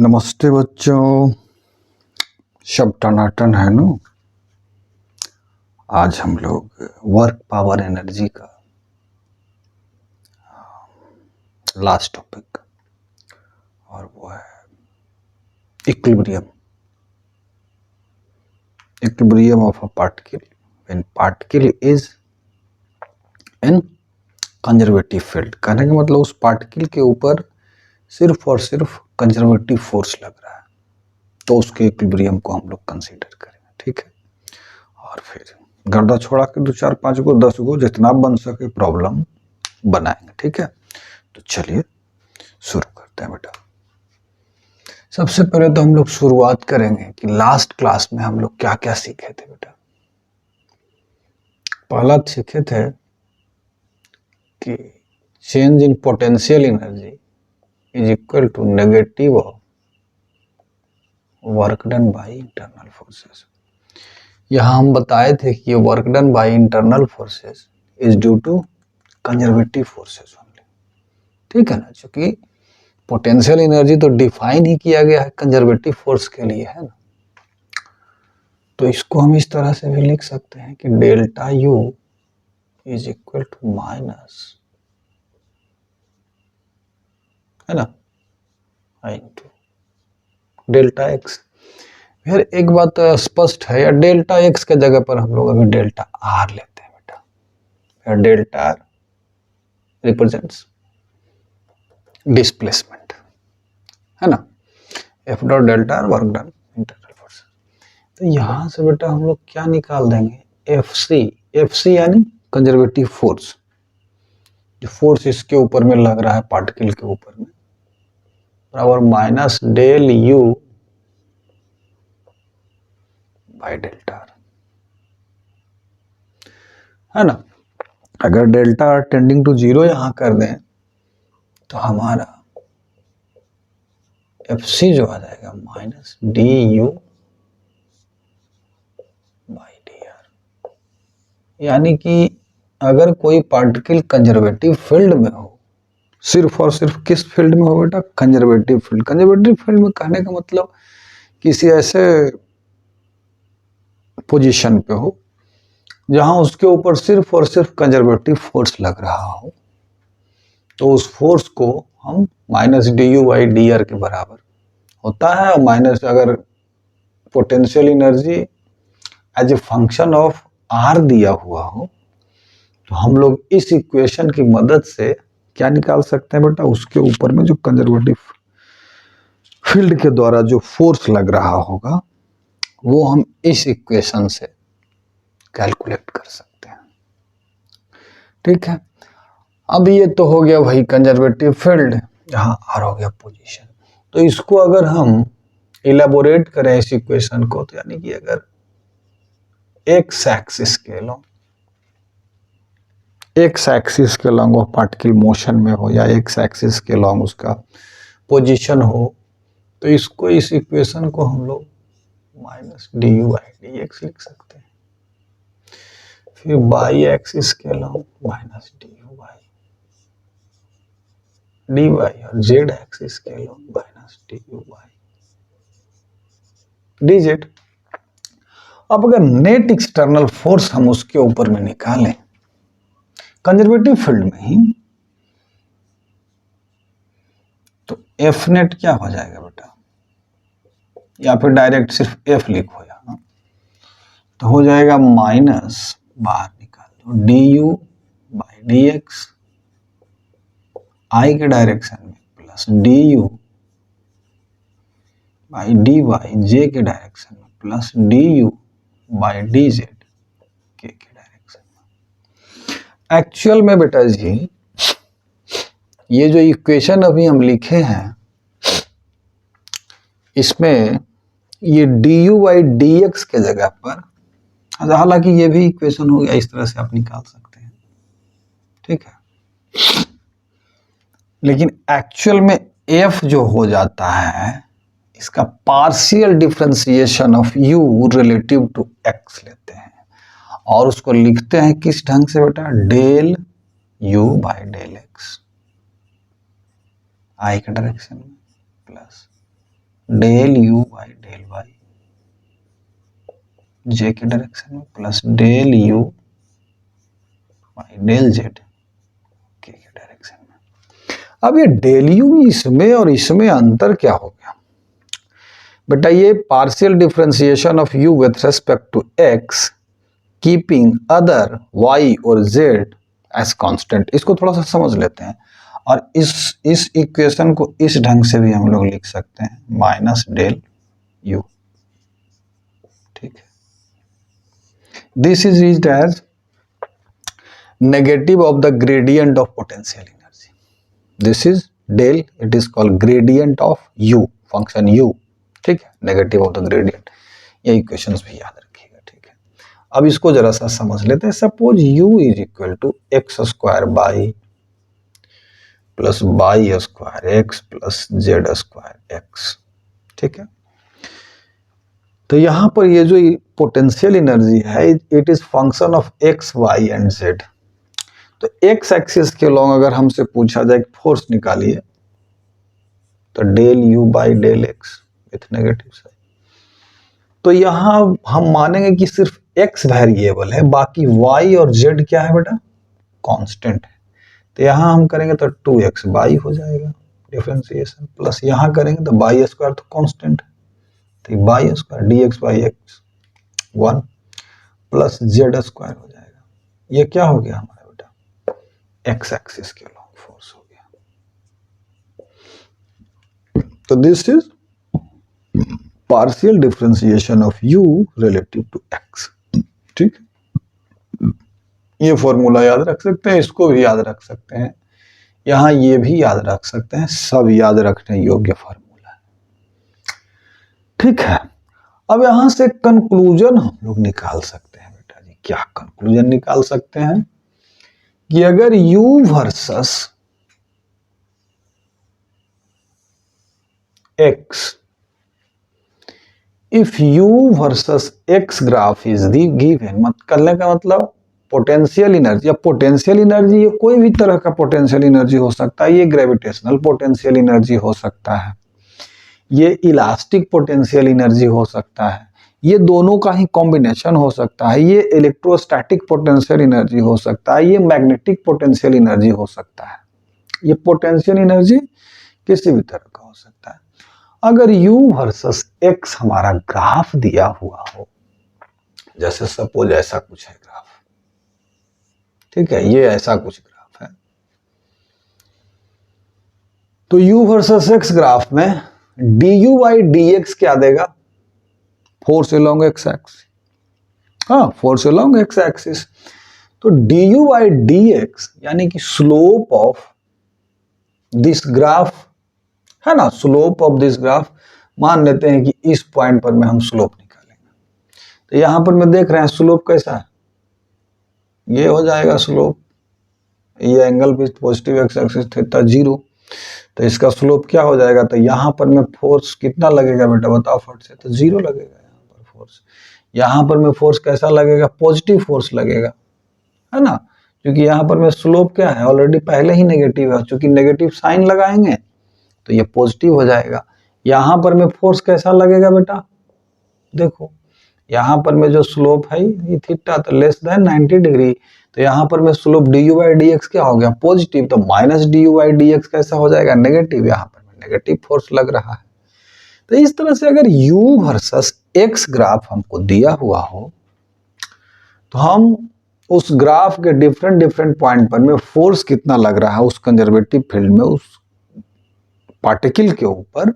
नमस्ते बच्चों, सब टनाटन है नो। आज हम लोग वर्क पावर एनर्जी का लास्ट टॉपिक और वो है equilibrium of a particle when particle is in conservative field. कहने का मतलब उस पार्टिकल के ऊपर सिर्फ और सिर्फ कंजर्वेटिव फोर्स लग रहा है, तो उसके इक्विलिब्रियम को हम लोग कंसीडर करेंगे। ठीक है, और फिर गर्दा छोड़ा के 2 4 5 गो 10 गो जितना बन सके प्रॉब्लम बनाएंगे। ठीक है, तो चलिए शुरू करते हैं बेटा। सबसे पहले तो हम लोग शुरुआत करेंगे कि लास्ट क्लास में हम लोग क्या क्या सीखे थे बेटा। पहला सीखे थे कि change in potential energy is equal to negative of work done by internal forces. यहाँ हम बताए थे कि ये work done by internal forces is due to conservative forces only. ठीक है ना, क्योंकि पोटेंशियल एनर्जी तो डिफाइन ही किया गया है कंजर्वेटिव फोर्स के लिए, है ना। तो इसको हम इस तरह से भी लिख सकते हैं कि delta U is equal to minus, है ना, इंटू डेल्टा एक्स। फिर एक बात स्पष्ट है, या डेल्टा एक्स के जगह पर हम लोग अभी डेल्टा आर लेते हैं बेटा। फिर डेल्टा आर रिप्रेजेंट्स डिस्प्लेसमेंट, है ना। F dot delta R work done internal force. तो यहां से बेटा हम लोग क्या निकाल देंगे, एफ सी यानी कंजर्वेटिव फोर्स, जो फोर्स इसके ऊपर में लग रहा है पार्टिकल के ऊपर में, बराबर minus del U by delta R, है ना। अगर डेल्टा आर टेंडिंग टू 0 यहां कर दें तो हमारा एफ सी जो आ जाएगा minus D you by D are. यानी कि अगर कोई पार्टिकल कंजर्वेटिव फील्ड में हो, सिर्फ और सिर्फ किस फील्ड में हो बेटा, कंजर्वेटिव फील्ड। कंजर्वेटिव फील्ड में कहने का मतलब किसी ऐसे पोजीशन पे हो जहां उसके ऊपर सिर्फ और सिर्फ कंजर्वेटिव फोर्स लग रहा हो, तो उस फोर्स को हम minus D you by D R के बराबर होता है। और माइनस अगर potential energy as a function of R दिया हुआ हो, तो हम लोग इस इक्वेशन की मदद से क्या निकाल सकते हैं बेटा, उसके ऊपर में जो कंजर्वेटिव फील्ड के द्वारा जो फोर्स लग रहा होगा वो हम इस इक्वेशन से कैलकुलेट कर सकते हैं। ठीक है, अब ये तो हो गया भाई कंजर्वेटिव फील्ड, जहां आर हो गया पोजीशन। तो इसको अगर हम इलेबोरेट करें इस इक्वेशन को, तो यानी कि अगर एक्स एक्सिस के लॉन्ग वो पार्टिकल मोशन में हो, या एक्स एक्सिस के लॉन्ग उसका पोजीशन हो, तो इसको इस इक्वेशन को हम लोग minus D you by D X लिख सकते हैं। फिर बाई एक्सिस के long minus D you by D Y, और जेड एक्सिस के long minus D you by D Z. अब अगर नेट एक्सटर्नल फोर्स हम उसके ऊपर में निकालें कंजर्वेटिव फील्ड में ही, तो एफ नेट क्या हो जाएगा बेटा, या फिर डायरेक्ट सिर्फ एफ लिखो यहाँ, तो हो जाएगा माइनस, बाहर निकाल दो, d you by D x i के डायरेक्शन में, plus d you by D y j के डायरेक्शन में, plus d you by D z के डायरेक्शन में। एक्चुअल में बेटा जी ये जो इक्वेशन अभी हम लिखे हैं, इसमें ये D you by D x के जगह पर, हालांकि ये भी इक्वेशन हो गया, इस तरह से आप निकाल सकते हैं। ठीक है, लेकिन एक्चुअल में एफ जो हो जाता है, इसका partial differentiation of U relative to X लेते हैं, और उसको लिखते हैं किस ढंग से बेटा, del you by del x i के डायरेक्शन में, plus del you by del y j के डायरेक्शन में plus del you by del z के डायरेक्शन में। अब ये डेल यू इसमें और इसमें अंतर क्या हो गया बेटा, ये partial differentiation of U with respect to X keeping other Y और जेड एज कांस्टेंट। इसको थोड़ा सा समझ लेते हैं और इस इक्वेशन को इस ढंग से भी हम लोग लिख सकते हैं माइनस डेल यू। ठीक है, this is reached as negative of the gradient of potential energy. This is del, it is called gradient of u, function u. ठीक है, negative of the gradient। ये इक्वेशंस भी याद रखिएगा। ठीक है, अब इसको जरा सा समझ लेते हैं। Suppose u is equal to X square Y plus Y square X plus Z square X. ठीक है, तो यहां पर ये जो पोटेंशियल एनर्जी है it is function of X Y and Z. तो एक्स एक्सिस के लॉन्ग अगर हमसे पूछा जाए फोर्स निकालिए तो del you by del X with negative sign. तो यहां हम मानेंगे कि सिर्फ एक्स वेरिएबल है, बाकी वाई और जेड क्या है बेटा, कांस्टेंट है। तो यहां हम करेंगे तो 2x बाई हो जाएगा डिफरेंशिएशन, प्लस यहां करेंगे तो बाई स्क्वायर तो कांस्टेंट है, तो Y square D X by X 1 plus Z square हो जाएगा। ये क्या हो गया हमारा एक्स एक्सिस के लॉन्ग फोर्स हो गया। तो this is partial differentiation of U relative to X. ठीक, ये फॉर्मूला याद रख सकते हैं, इसको भी याद रख सकते हैं, यहां ये भी याद रख सकते हैं, सब याद रखने योग्य फॉर्मूला है। ठीक है, अब यहां से कंक्लूजन हम लोग निकाल सकते हैं बेटा जी। क्या कंक्लूजन निकाल सकते हैं कि अगर u versus x, if u versus x graph is the given, मत करने का मतलब पोटेंशियल एनर्जी। अब पोटेंशियल एनर्जी ये कोई भी तरह का पोटेंशियल एनर्जी हो सकता है, ये ग्रेविटेशनल पोटेंशियल एनर्जी हो सकता है, ये इलास्टिक पोटेंशियल एनर्जी हो सकता है, ये दोनों का ही कॉम्बिनेशन हो सकता है, ये इलेक्ट्रोस्टैटिक पोटेंशियल एनर्जी हो सकता है, ये मैग्नेटिक पोटेंशियल एनर्जी हो सकता है। ये पोटेंशियल एनर्जी किसी भी तरह का हो सकता है। अगर u वर्सेस x हमारा ग्राफ दिया हुआ हो, जैसे सपोज ऐसा कुछ है ग्राफ, ठीक है, ये ऐसा कुछ ग्राफ है, तो u वर्सेस x ग्राफ में du बाई dx क्या देगा, फोर्स अलोंग एक्स एक्सिस। हाँ, फोर्स अलोंग एक्स एक्सिस। तो du बाई dx यानी कि स्लोप ऑफ दिस ग्राफ है ना, स्लोप ऑफ दिस ग्राफ, मान लेते हैं कि इस पॉइंट पर में हम स्लोप निकालेंगे। तो यहां पर मैं देख रहे हैं स्लोप कैसा है, ये हो जाएगा स्लोप, ये एंगल भी पॉजिटिव एक्स एक्सिस थीटा 0, तो इसका स्लोप क्या हो जाएगा, तो यहां पर में फोर्स कितना लगेगा बेटा बताओ फट से, तो 0 लगेगा। फोर्स यहां पर में फोर्स कैसा लगेगा, पॉजिटिव फोर्स लगेगा, है ना, क्योंकि यहां पर में स्लोप क्या है, ऑलरेडी पहले ही नेगेटिव है, क्योंकि नेगेटिव साइन लगाएंगे तो ये पॉजिटिव हो जाएगा। यहां पर में फोर्स कैसा लगेगा बेटा, देखो यहां पर में जो स्लोप है ये थीटा, तो लेस देन 90 डिग्री, तो यहां पर में स्लोप du बाई dx क्या हो गया, पॉजिटिव, तो माइनस du बाई dx कैसा हो जाएगा, नेगेटिव, यहां पर में नेगेटिव फोर्स लग रहा है। तो इस तरह से अगर u वर्सेस x ग्राफ हमको दिया हुआ हो तो हम उस ग्राफ के डिफरेंट पॉइंट पर में फोर्स कितना लग रहा है उस कंजर्वेटिव फील्ड में उस पार्टिकल के ऊपर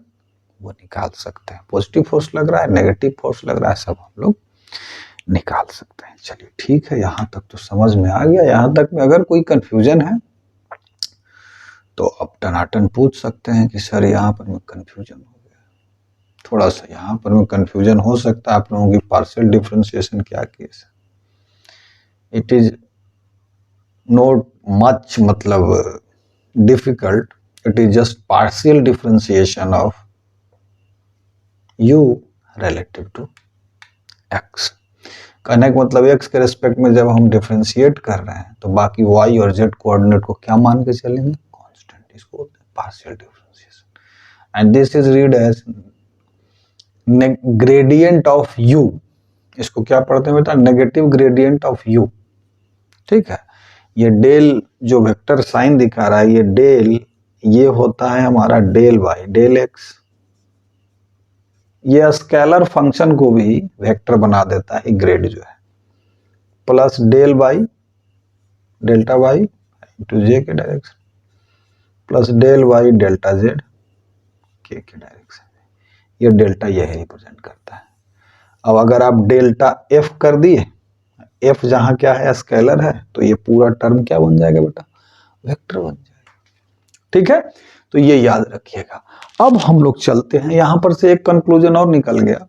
वो निकाल सकते हैं। पॉजिटिव फोर्स लग रहा है, नेगेटिव फोर्स लग रहा है, सब हम लोग निकाल सकते हैं। चलिए ठीक है, यहां तक तो समझ में आ गया। यहां तक में अगर कोई कंफ्यूजन है तो आप टनाटन पूछ सकते हैं कि सर यहाँ पर में कंफ्यूजन हो गया, थोड़ा सा यहाँ पर में कंफ्यूजन हो सकता है आप लोगों की, पार्शियल डिफरेंशिएशन क्या केस है, इट इज नॉट मच मतलब difficult, it is just partial differentiation of u relative to x। कहने का मतलब x के रेस्पेक्ट में जब हम डिफरेंशिएट कर रहे हैं तो बाकी y और z कोऑर्डिनेट को क्या मान के चलेंगे, कांस्टेंट, इसको बोलते हैं partial differentiation, and this is read as gradient of U, इसको क्या पढ़ते हैं बेटा, नेगेटिव ग्रेडियंट ऑफ यू, ठीक है। ये डेल जो वेक्टर साइन दिखा रहा है, ये डेल, ये होता है हमारा डेल वाई डेल एक्स। ये स्केलर फंक्शन को भी वेक्टर बना देता है ग्रेड जो है, plus del y delta y into j के direction plus del y delta z के डायरेक्शन। ये डेल्टा यही रिप्रेजेंट करता है। अब अगर आप डेल्टा एफ कर दिए, एफ जहां क्या है स्केलर है, तो ये पूरा टर्म क्या बन जाएगा बेटा, वेक्टर बन जाएगा, ठीक है। तो ये याद रखिएगा। अब हम लोग चलते हैं, यहां पर से एक कंक्लूजन और निकल गया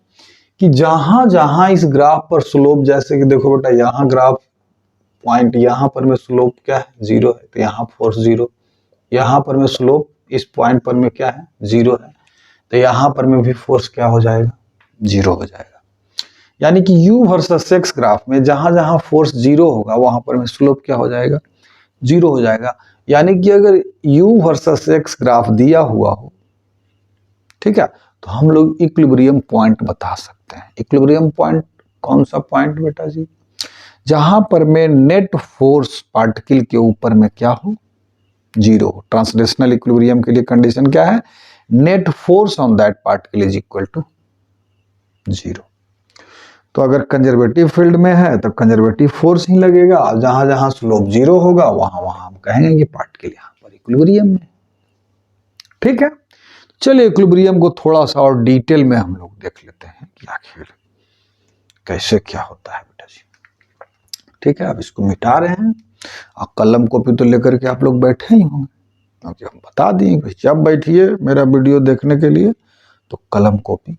कि जहां जहां इस ग्राफ पर स्लोप, जैसे कि देखो बेटा यहां ग्राफ पॉइंट, यहां पर में स्लोप क्या है, 0 है, तो यहां फोर्स 0, यहां पर में स्लोप इस पॉइंट पर में क्या है, 0 है, तो यहां पर में भी फोर्स क्या हो जाएगा, 0 हो जाएगा। यानी कि u वर्सेस x ग्राफ में जहां जहां फोर्स 0 होगा वहां पर में स्लोप क्या हो जाएगा, 0 हो जाएगा। यानी कि अगर u वर्सेस x ग्राफ दिया हुआ हो, ठीक है, तो हम लोग इक्विलिब्रियम पॉइंट बता सकते हैं। इक्विलिब्रियम पॉइंट कौन सा पॉइंट बेटा जी, जहां पर में नेट फोर्स पार्टिकल के ऊपर में क्या हो, 0। ट्रांसलेशनल इक्विलिब्रियम के लिए कंडीशन क्या है, net force on that particle is equal to 0। तो अगर कंजर्वेटिव फील्ड में है तो कंजर्वेटिव फोर्स ही लगेगा, जहां जहां स्लोप 0 होगा वहां वहां हम कहेंगे कि पार्टिकल यहां पर इक्विलिब्रियम में, ठीक है। चलिए इक्विलिब्रियम को थोड़ा सा और डिटेल में हम लोग देख लेते हैं कि आखिर कैसे क्या होता है बेटा जी, ठीक है। अब इसको मिटा रहे हैं, और कलम कॉपी तो लेकर के आप लोग बैठे ही होंगे, क्योंकि हम बता दिए कि जब बैठिए मेरा वीडियो देखने के लिए तो कलम कॉपी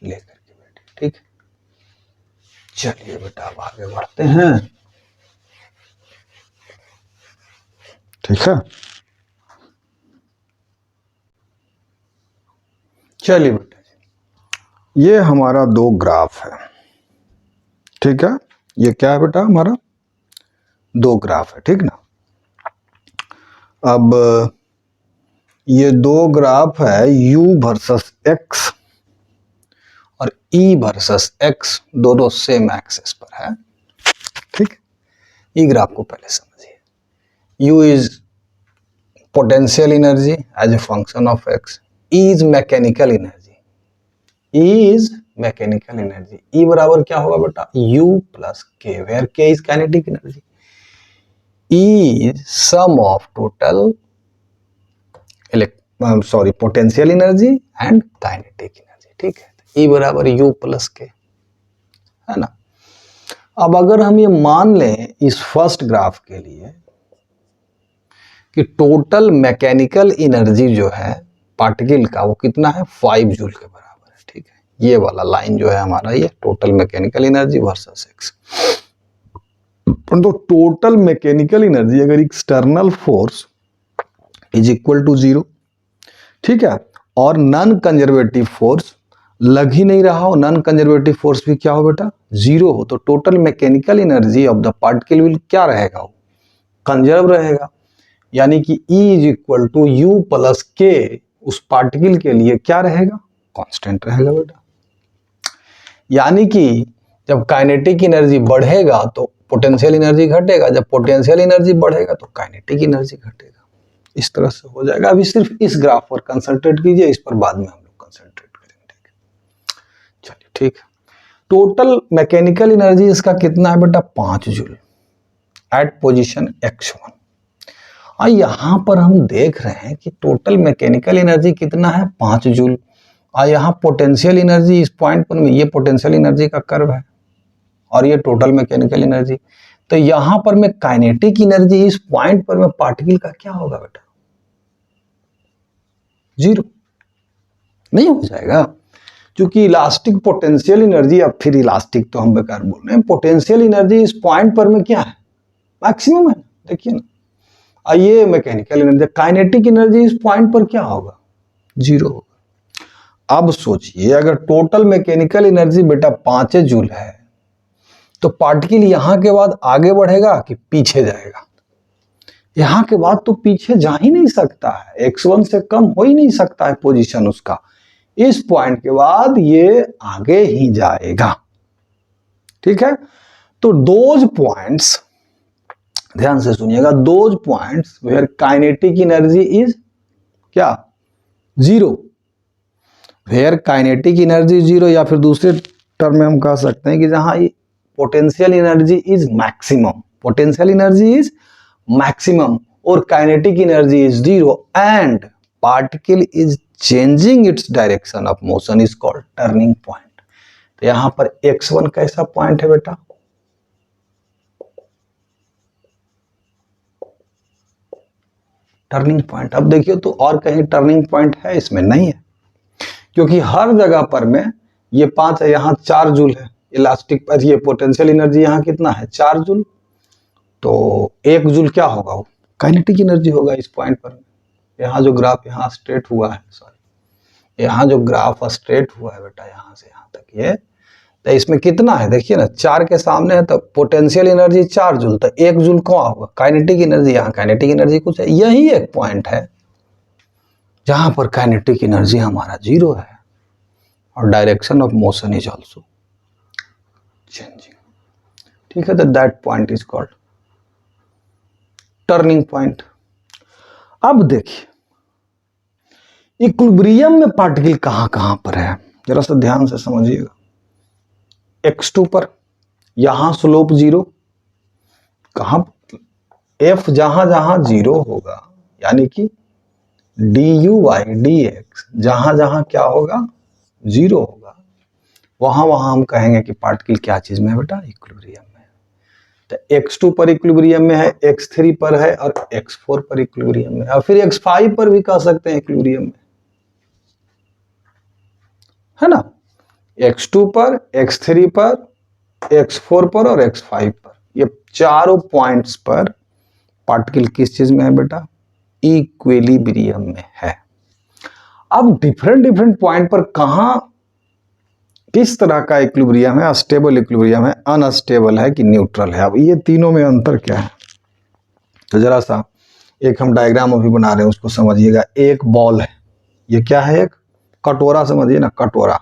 लेकर के बैठिए, ठीक है। चलिए बेटा अब आगे बढ़ते हैं, ठीक है। चलिए बेटा ये हमारा 2 ग्राफ है, ठीक है। ये क्या है बेटा, हमारा 2 ग्राफ है, ठीक ना। अब ये 2 ग्राफ है u वर्सेस x और e वर्सेस x, दोनों सेम एक्सिस पर है, ठीक। ई ग्राफ को पहले समझिए। u is potential energy as a function of x, e is mechanical energy, e is mechanical energy. e बराबर क्या होगा बेटा, u plus k, where k is kinetic energy. E is sum of total potential energy and kinetic energy, ठीक है। E बराबर U plus के, है ना। अब अगर हम ये मान लें इस फर्स्ट ग्राफ के लिए कि टोटल मैकेनिकल एनर्जी जो है पार्टिकल का वो कितना है, 5 जूल के बराबर है, ठीक है। ये वाला लाइन जो है हमारा, ये total mechanical energy versus X. तो टोटल मैकेनिकल एनर्जी अगर external force is equal to 0, ठीक है, और नॉन कंजर्वेटिव फोर्स लग ही नहीं रहा हो, नॉन कंजर्वेटिव फोर्स भी क्या हो बेटा, 0 हो, तो total mechanical energy of the particle will क्या रहेगा, वो कंजर्व रहेगा। यानी कि E is equal to U plus K उस पार्टिकल के लिए क्या रहेगा, कांस्टेंट रहेगा बेटा। यानी कि जब काइनेटिक एनर्जी बढ़ेगा तो पोटेंशियल एनर्जी घटेगा, जब पोटेंशियल एनर्जी बढ़ेगा तो काइनेटिक एनर्जी घटेगा, इस तरह से हो जाएगा। अभी सिर्फ इस ग्राफ पर कंसंट्रेट कीजिए, इस पर बाद में हम लोग कंसंट्रेट करेंगे, चलिए ठीक है। टोटल मैकेनिकल एनर्जी इसका कितना है बेटा, 5 जूल एट पोजीशन x1। और यहां पर हम देख रहे हैं कि टोटल मैकेनिकल एनर्जी कितना है, 5 जूल, और यहाँ पोटेंशियल एनर्जी इस पॉइंट पर में, ये पोटेंशियल एनर्जी का कर्व है और ये टोटल मैकेनिकल एनर्जी, तो यहां पर में काइनेटिक एनर्जी इस पॉइंट पर में पार्टिकल का क्या होगा बेटा, 0 नहीं हो जाएगा, क्योंकि इलास्टिक पोटेंशियल एनर्जी, अब फिर इलास्टिक तो हम बेकार बोल रहे हैं, पोटेंशियल एनर्जी इस पॉइंट पर में क्या है, मैक्सिमम है, देखिए ना। ये मैकेनिकल एनर्जी, काइनेटिक एनर्जी इस पॉइंट पर क्या होगा, 0 होगा। अब सोचिए अगर टोटल मैकेनिकल एनर्जी बेटा 5 जूल है तो पार्टिकल यहां के बाद आगे बढ़ेगा कि पीछे जाएगा, यहां के बाद तो पीछे जा ही नहीं सकता है, x1 से कम हो ही नहीं सकता है पोजीशन उसका, इस पॉइंट के बाद ये आगे ही जाएगा। ठीक है, तो दोज पॉइंट्स, ध्यान से सुनिएगा, those points where kinetic energy is क्या, zero, where kinetic energy zero, या फिर दूसरे टर्म में हम कह सकते हैं कि जहां potential energy is maximum, potential energy is maximum और kinetic energy is zero and particle is changing its direction of motion is called turning point. तो यहां पर x1 कैसा पॉइंट है बेटा, टर्निंग पॉइंट। अब देखिए तो और कहीं टर्निंग पॉइंट है, इसमें नहीं है, क्योंकि हर जगह पर में ये 5 है, यहाँ 4 जूल है इलास्टिक पर, ये पोटेंशियल एनर्जी यहाँ कितना है 4 जूल, तो 1 जूल क्या होगा, वो काइनेटिक एनर्जी होगा इस पॉइंट पर। यहाँ जो ग्राफ यहाँ स्ट्रेट हुआ है, सॉरी यहाँ जो ग्राफ स्ट्रेट हुआ है बेटा यहाँ से यहाँ तक, ये तो इसमें कितना है देखिए ना, 4 के सामने है तो पोटेंशियल एनर्जी 4 जूल, तो 1 जूल कौन होगा काइनेटिक एनर्जी, यहाँ काइनेटिक एनर्जी कुछ है, यही एक पॉइंट है जहां पर काइनेटिक एनर्जी हमारा जीरो है और direction of motion is also changing. ठीक है, तो that point is called turning point. अब देखिए इक्विलिब्रियम में पार्टिकल कहां कहां पर है, जरा सा ध्यान से समझिएगा। x2 पर यहां स्लोप जीरो, कहां f जहां जहां जीरो होगा, यानी कि du/dx जहां जहां क्या होगा जीरो होगा, वहां वहां हम कहेंगे कि पार्टिकल क्या चीज में है बेटा, इक्विलिब्रियम में। तो x2 पर इक्विलिब्रियम में है, x3 पर है और x4 पर इक्विलिब्रियम में है, और फिर x5 पर भी कह सकते हैं इक्विलिब्रियम में, है ना। x2 पर, x3 पर, x4 पर और x5 पर, ये चारों पॉइंट्स पर पार्टिकल किस चीज में है बेटा, इक्विलिब्रियम में है। अब डिफरेंट डिफरेंट पॉइंट पर कहां किस तरह का इक्विलिब्रियम है, स्टेबल इक्विलिब्रियम है, अनस्टेबल है कि न्यूट्रल है, अब ये तीनों में अंतर क्या है, तो जरा सा एक हम डायग्राम अभी बना रहे हैं उसको समझिएगा। एक बॉल है, ये क्या है, एक कटोरा समझिए ना, कटोरा,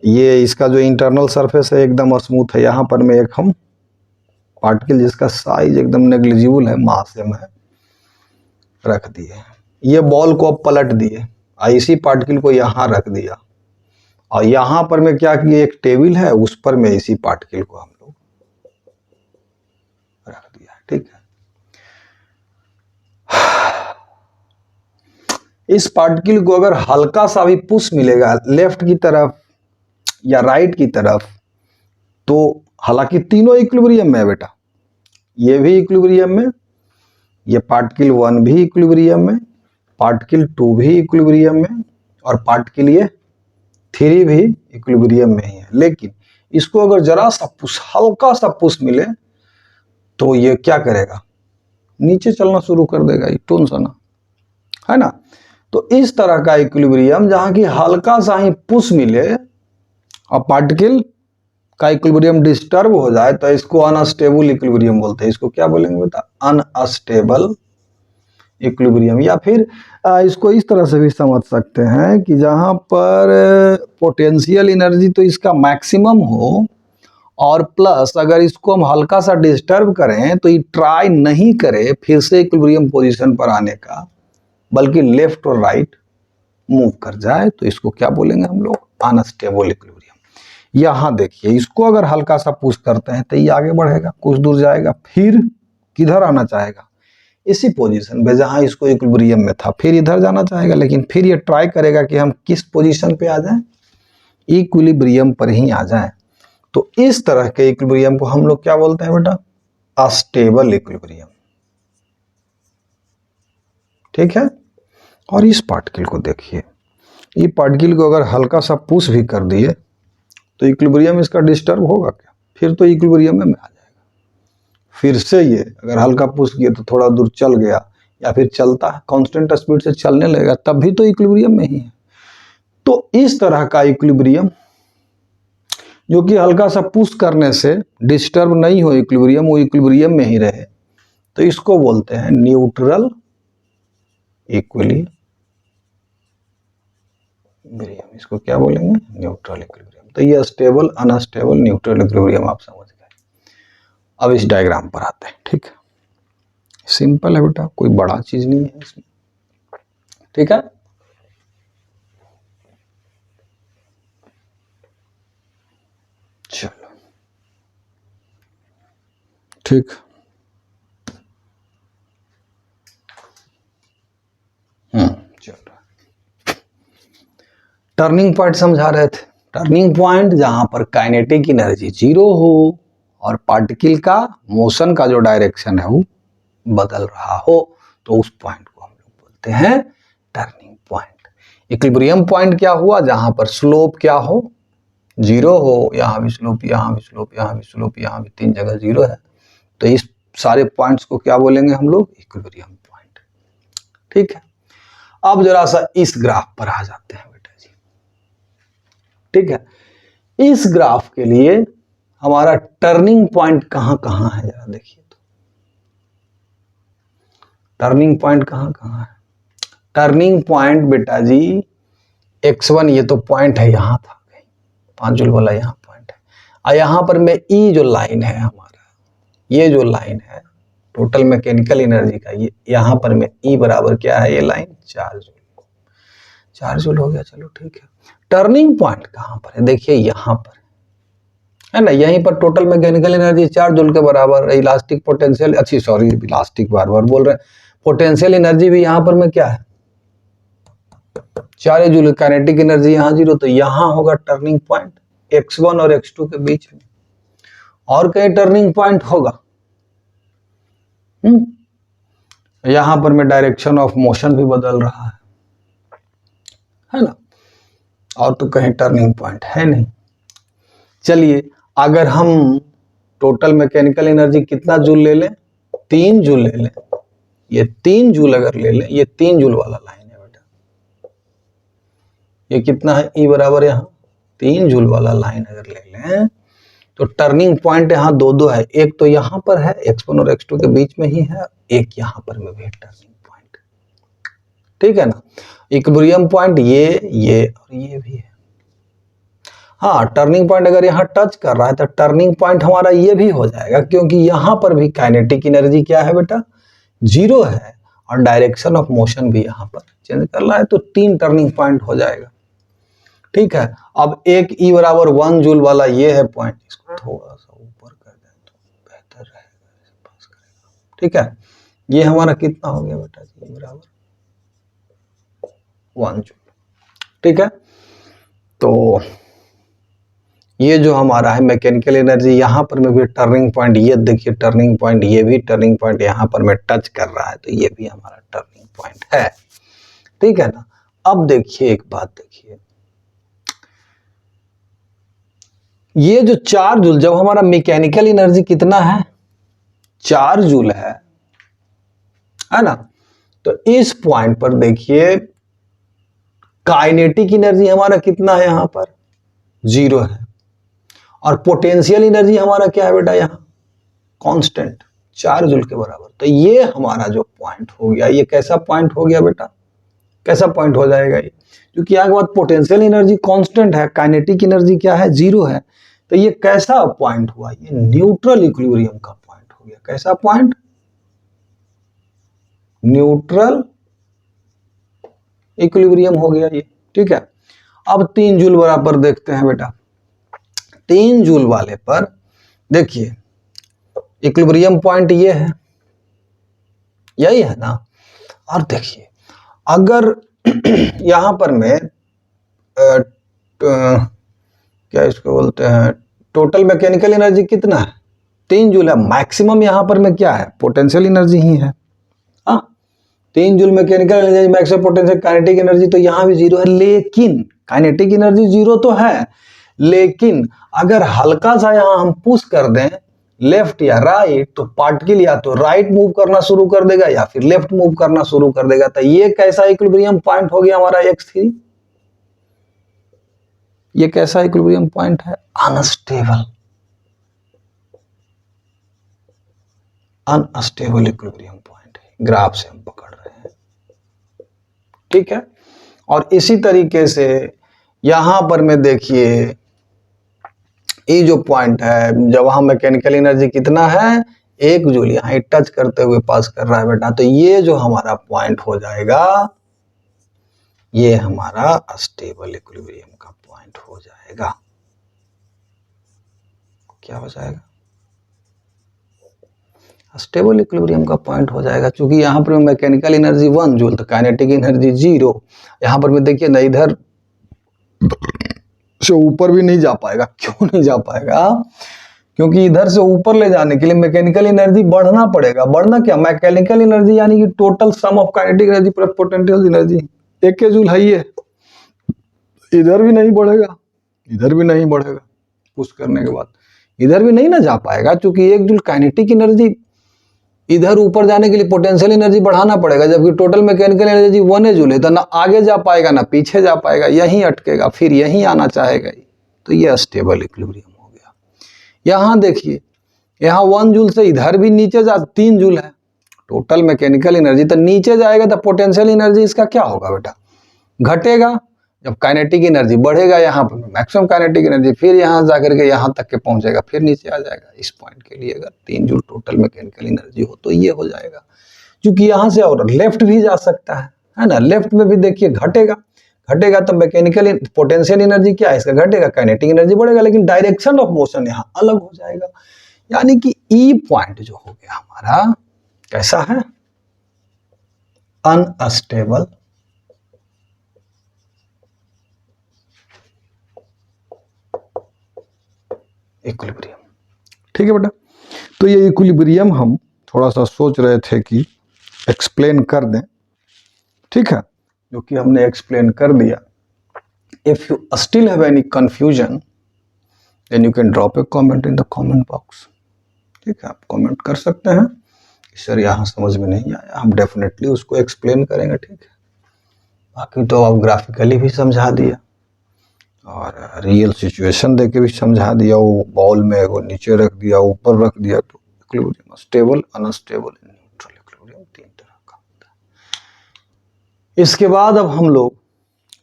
ये इसका जो इंटरनल सरफेस है एकदम स्मूथ है, यहाँ पर में एक हम पार्टिकल जिसका साइज एकदम नेग्लिजिबल है, मास में रख दिए, ये बॉल को अब पलट दिए, इसी पार्टिकल को यहाँ रख दिया, और यहाँ पर में क्या किया, एक टेबल है उस पर में इसी पार्टिकल को हम लोग रख दिया। ठीक है, इस पार्टिकल को अगर हल्का सा भी पुश मिलेगा लेफ्ट की तरफ या राइट की तरफ, तो हालांकि तीनों इक्विलिब्रियम में है बेटा, ये भी इक्विलिब्रियम में, ये पार्टिकल 1 भी इक्विलिब्रियम में, पार्टिकल 2 भी इक्विलिब्रियम में, और पार्टिकल ये 3 भी इक्विलिब्रियम में ही है। लेकिन इसको अगर जरा सा पुश, हल्का सा पुश मिले तो ये क्या करेगा, नीचे चलना शुरू कर देगा, ये टून सा, है ना। तो इस तरह का इक्विलिब्रियम जहां की हल्का सा ही पुश मिले और पार्टिकल का इक्विलिब्रियम डिस्टर्ब हो जाए, तो इसको अनस्टेबल इक्विलिब्रियम बोलते हैं। इसको क्या बोलेंगे बेटा, अनस्टेबल इक्विलिब्रियम। या फिर इसको इस तरह से भी समझ सकते हैं कि जहां पर पोटेंशियल एनर्जी तो इसका मैक्सिमम हो, और प्लस अगर इसको हम हल्का सा डिस्टर्ब करें तो ये ट्राई नहीं करे फिर से इक्विलिब्रियम पोजीशन पर आने का, बल्कि लेफ्ट और राइट मूव कर जाए, तो इसको क्या बोलेंगे हम लोग, अनस्टेबल इक्विलिब्रियम। यहां देखिए इसको अगर हल्का सा पुश करते हैं तो ये आगे बढ़ेगा, कुछ दूर जाएगा, फिर किधर आना चाहेगा, इसी पोजीशन पे जहां इसको इक्विलिब्रियम में था, फिर इधर जाना चाहेगा, लेकिन फिर ये ट्राई करेगा कि हम किस पोजीशन पे आ जाएं, इक्विलिब्रियम पर ही आ जाएं। तो इस तरह के इक्विलिब्रियम को हम लोग क्या बोलते हैं बेटा, अस्टेबल इक्विलिब्रियम। ठीक है, और इस पार्टिकल को देखिए, ये पार्टिकल को अगर हल्का सा पुश भी कर दिए तो इक्विलिब्रियम इसका डिस्टर्ब होगा क्या, फिर तो इक्विलिब्रियम में आ जाएगा। फिर से ये अगर हल्का पुश किया तो थोड़ा दूर चल गया, या फिर चलता है कांस्टेंट स्पीड से चलने लगेगा, तब भी तो इक्विलिब्रियम में ही है। तो इस तरह का इक्विलिब्रियम जो कि हल्का सा पुश करने से डिस्टर्ब नहीं हो इक्विलिब्रियम, वो इक्विलिब्रियम में ही रहे, तो इसको बोलते हैं न्यूट्रल इक्विलिब्रियम। इक्विलिब्रियम, इसको क्या बोलेंगे? Neutral equilibrium. तो ये स्टेबल, अनस्टेबल, न्यूट्रल इक्विलिब्रियम आप समझ गए। अब इस डायग्राम पर आते हैं। ठीक है, सिंपल है बेटा, कोई बड़ा चीज नहीं है इसमें। ठीक है, चलो ठीक, चलो टर्निंग पॉइंट समझा रहे थे। टर्निंग पॉइंट जहां पर काइनेटिक एनर्जी जीरो हो और पार्टिकल का मोशन का जो डायरेक्शन है वो बदल रहा हो, तो उस पॉइंट को हम लोग बोलते हैं टर्निंग पॉइंट। इक्विलिब्रियम पॉइंट क्या हुआ? जहां पर स्लोप क्या हो? जीरो हो, यहां भी स्लोप, यहां भी स्लोप, यहां भी स्लोप, यहां भी तीन जगह जीरो है, तो इस सारे पॉइंट्स को क्या बोलेंगे हम लोग? Equilibrium point. ठीक है, अब जरा सा इस ग्राफ पर आ जाते हैं बेटा जी। ठीक है, इस ग्राफ के लिए हमारा टर्निंग पॉइंट कहां कहां है जरा देखिए तो। टर्निंग पॉइंट कहां कहां है? टर्निंग पॉइंट बेटा जी x1, ये तो पॉइंट है, यहां था 5 जूल वाला, यहां पॉइंट है। और यहां पर में ई जो लाइन है हमारा, ये जो लाइन है टोटल मैकेनिकल एनर्जी का, ये यहां पर में ई बराबर क्या है? ये लाइन 4 जूल। 4 जूल हो गया, चलो ठीक है। टर्निंग पॉइंट कहां पर है? देखिए यहां पर है ना, यहीं पर टोटल मैकेनिकल एनर्जी 4 जूल के बराबर। इलास्टिक पोटेंशियल, अच्छी सॉरी इलास्टिक बार बार बोल रहे हैं, पोटेंशियल एनर्जी भी यहां पर में क्या है? 4 जूल। काइनेटिक एनर्जी यहाँ जीरो, तो यहां होगा टर्निंग पॉइंट x1 और x2 के बीच में। और कहीं टर्निंग पॉइंट होगा? यहां पर में डायरेक्शन ऑफ मोशन भी बदल रहा है ना, और तो कहीं टर्निंग पॉइंट है नहीं। चलिए, अगर हम टोटल मैकेनिकल एनर्जी कितना जूल ले लें? 3 जूल ले लें। ये 3 जूल अगर ले लें, ये 3 जूल वाला लाइन है बेटा, ये कितना है? ई बराबर यहाँ 3 जूल वाला लाइन अगर ले लें, तो टर्निंग पॉइंट यहाँ दो दो है। एक तो यहाँ पर है x1 और x2 के बीच में ही है, एक यहाँ पर में भी है टर्निंग पॉइंट। ठीक है ना, इक्विलिब्रियम पॉइंट ये और ये भी है। हाँ, टर्निंग पॉइंट अगर यहाँ टच कर रहा है तो टर्निंग पॉइंट हमारा ये भी हो जाएगा, क्योंकि यहाँ पर भी काइनेटिक एनर्जी क्या है बेटा? जीरो है, और डायरेक्शन ऑफ मोशन भी यहाँ पर चेंज कर रहा है, तो 3 टर्निंग पॉइंट हो जाएगा। ठीक है, अब एक ई बराबर 1 जूल वाला ये है पॉइंट, इसको थोड़ा सा ऊपर कर दें तो बेहतर रहेगा, पास करेगा। ठीक है, ये हमारा कितना हो गया बेटा जी? बराबर 1 जूल। ठीक है, तो ये जो हमारा है मैकेनिकल एनर्जी, यहां पर में भी टर्निंग पॉइंट, ये देखिए टर्निंग पॉइंट, ये भी टर्निंग पॉइंट यहां पर में टच कर रहा है, तो ये भी हमारा टर्निंग पॉइंट है। ठीक है ना, अब देखिए एक बात देखिए, ये जो 4 जूल, जब हमारा मैकेनिकल एनर्जी कितना है? 4 जूल है ना, तो इस पॉइंट पर देखिए काइनेटिक एनर्जी हमारा कितना है? यहां पर 0 है, और पोटेंशियल एनर्जी हमारा क्या है बेटा? यहां कांस्टेंट 4 जूल के बराबर। तो ये हमारा जो पॉइंट हो गया, ये कैसा पॉइंट हो गया बेटा? कैसा पॉइंट हो जाएगा ये? क्योंकि यहाँ के बाद पोटेंशियल एनर्जी कांस्टेंट है, काइनेटिक एनर्जी क्या है? 0 है, तो ये कैसा पॉइंट हुआ? ये न्यूट्रल इक्विलिब्रियम का पॉइंट हो गया। कैसा पॉइंट? न्यूट्रल इक्विलिब्रियम हो गया ये। ठीक है, अब 3 जूल बराबर देखते हैं बेटा। 3 जूल वाले पर देखिए इक्विलिब्रियम पॉइंट ये है, यही है ना। और देखिए अगर यहां पर में क्या इसको बोलते हैं, टोटल मैकेनिकल एनर्जी कितना है? 3 जूल है। मैक्सिमम यहां पर में क्या है? पोटेंशियल एनर्जी ही है। 3 joule mechanical energy, maximum potential, kinetic energy तो यहां भी 0 है, लेकिन काइनेटिक एनर्जी 0 तो है, लेकिन अगर हल्का सा यहां हम पुश कर दें लेफ्ट या राइट, तो पार्टिकल या तो राइट मूव करना शुरू कर देगा या फिर लेफ्ट मूव करना शुरू कर देगा। तो ये कैसा इक्विलिब्रियम पॉइंट हो गया हमारा x3? ये कैसा इक्विलिब्रियम पॉइंट है? अनस्टेबल, अनस्टेबल इक्विलिब्रियम पॉइंट है, ग्राफ से हम पकड़ रहे हैं। ठीक है, और इसी तरीके से यहां पर में देखिए ये जो पॉइंट है, जब वहां मैकेनिकल एनर्जी कितना है 1 जूल, यहाँ टच करते हुए पास कर रहा है बेटा, तो ये जो हमारा पॉइंट हो जाएगा ये हमारा स्टेबल इक्विलिब्रियम का पॉइंट हो जाएगा। क्या हो जाएगा? स्टेबल इक्विलिब्रियम का पॉइंट हो जाएगा, क्योंकि यहाँ पर मैकेनिकल एनर्जी 1 जूल तो काइनेटिक एनर्जी 0। यहाँ पर भी देखिए ना इधर से ऊपर भी नहीं जा पाएगा। क्यों नहीं जा पाएगा? क्योंकि इधर से ऊपर ले जाने के लिए मैकेनिकल एनर्जी बढ़ना पड़ेगा। बढ़ना क्या? मैकेनिकल एनर्जी यानी कि total sum of kinetic energy plus potential energy 1 joule है ये। इधर भी नहीं बढ़ेगा, इधर भी नहीं बढ़ेगा, पुश करने के बाद इधर भी नहीं ना जा पाएगा, क्योंकि 1 जूल काइनेटिक एनर्जी, इधर ऊपर जाने के लिए पोटेंशियल एनर्जी बढ़ाना पड़ेगा, जबकि टोटल मैकेनिकल एनर्जी 1 जूल है, तो ना आगे जा पाएगा ना पीछे जा पाएगा, यहीं अटकेगा, फिर यहीं आना चाहेगा। तो ये स्टेबल इक्विलिब्रियम हो गया। यहाँ देखिए, यहाँ 1 जूल से इधर भी नीचे जा 3 जूल है टोटल मैकेनिकल एनर्जी, तो नीचे जाएगा तो पोटेंशियल एनर्जी इसका क्या होगा बेटा? घटेगा। जब काइनेटिक एनर्जी बढ़ेगा, यहाँ पर मैक्सिमम काइनेटिक एनर्जी, फिर यहाँ जाकर के यहाँ तक के पहुंचेगा, फिर नीचे आ जाएगा। इस पॉइंट के लिए अगर 3 जूल टोटल मैकेनिकल एनर्जी हो तो ये हो जाएगा। क्योंकि यहाँ से और लेफ्ट भी जा सकता है ना, लेफ्ट में भी देखिए घटेगा, घटेगा तो मैकेनिकल पोटेंशियल एनर्जी क्या है इसका? घटेगा, काइनेटिक एनर्जी बढ़ेगा, लेकिन डायरेक्शन ऑफ मोशन यहाँ अलग हो जाएगा। यानी कि ई पॉइंट जो हो गया हमारा कैसा है? Unstable equilibrium. ठीक है बेटा, तो ये इक्विलिब्रियम हम थोड़ा सा सोच रहे थे कि एक्सप्लेन कर दें। ठीक है, जो कि हमने एक्सप्लेन कर दिया। If you still have any confusion then you can drop a comment in the comment box. ठीक है, आप कमेंट कर सकते हैं कि सर यहाँ समझ में नहीं आया, हम डेफिनेटली उसको एक्सप्लेन करेंगे। ठीक है, बाकी तो आप ग्राफिकली भी समझा दिया और रियल सिचुएशन देके भी समझा दिया। वो बॉल में वो नीचे रख दिया, ऊपर रख दिया, तो equilibrium stable, unstable, neutral equilibrium 3 तरह का होता है। इसके बाद अब हम लोग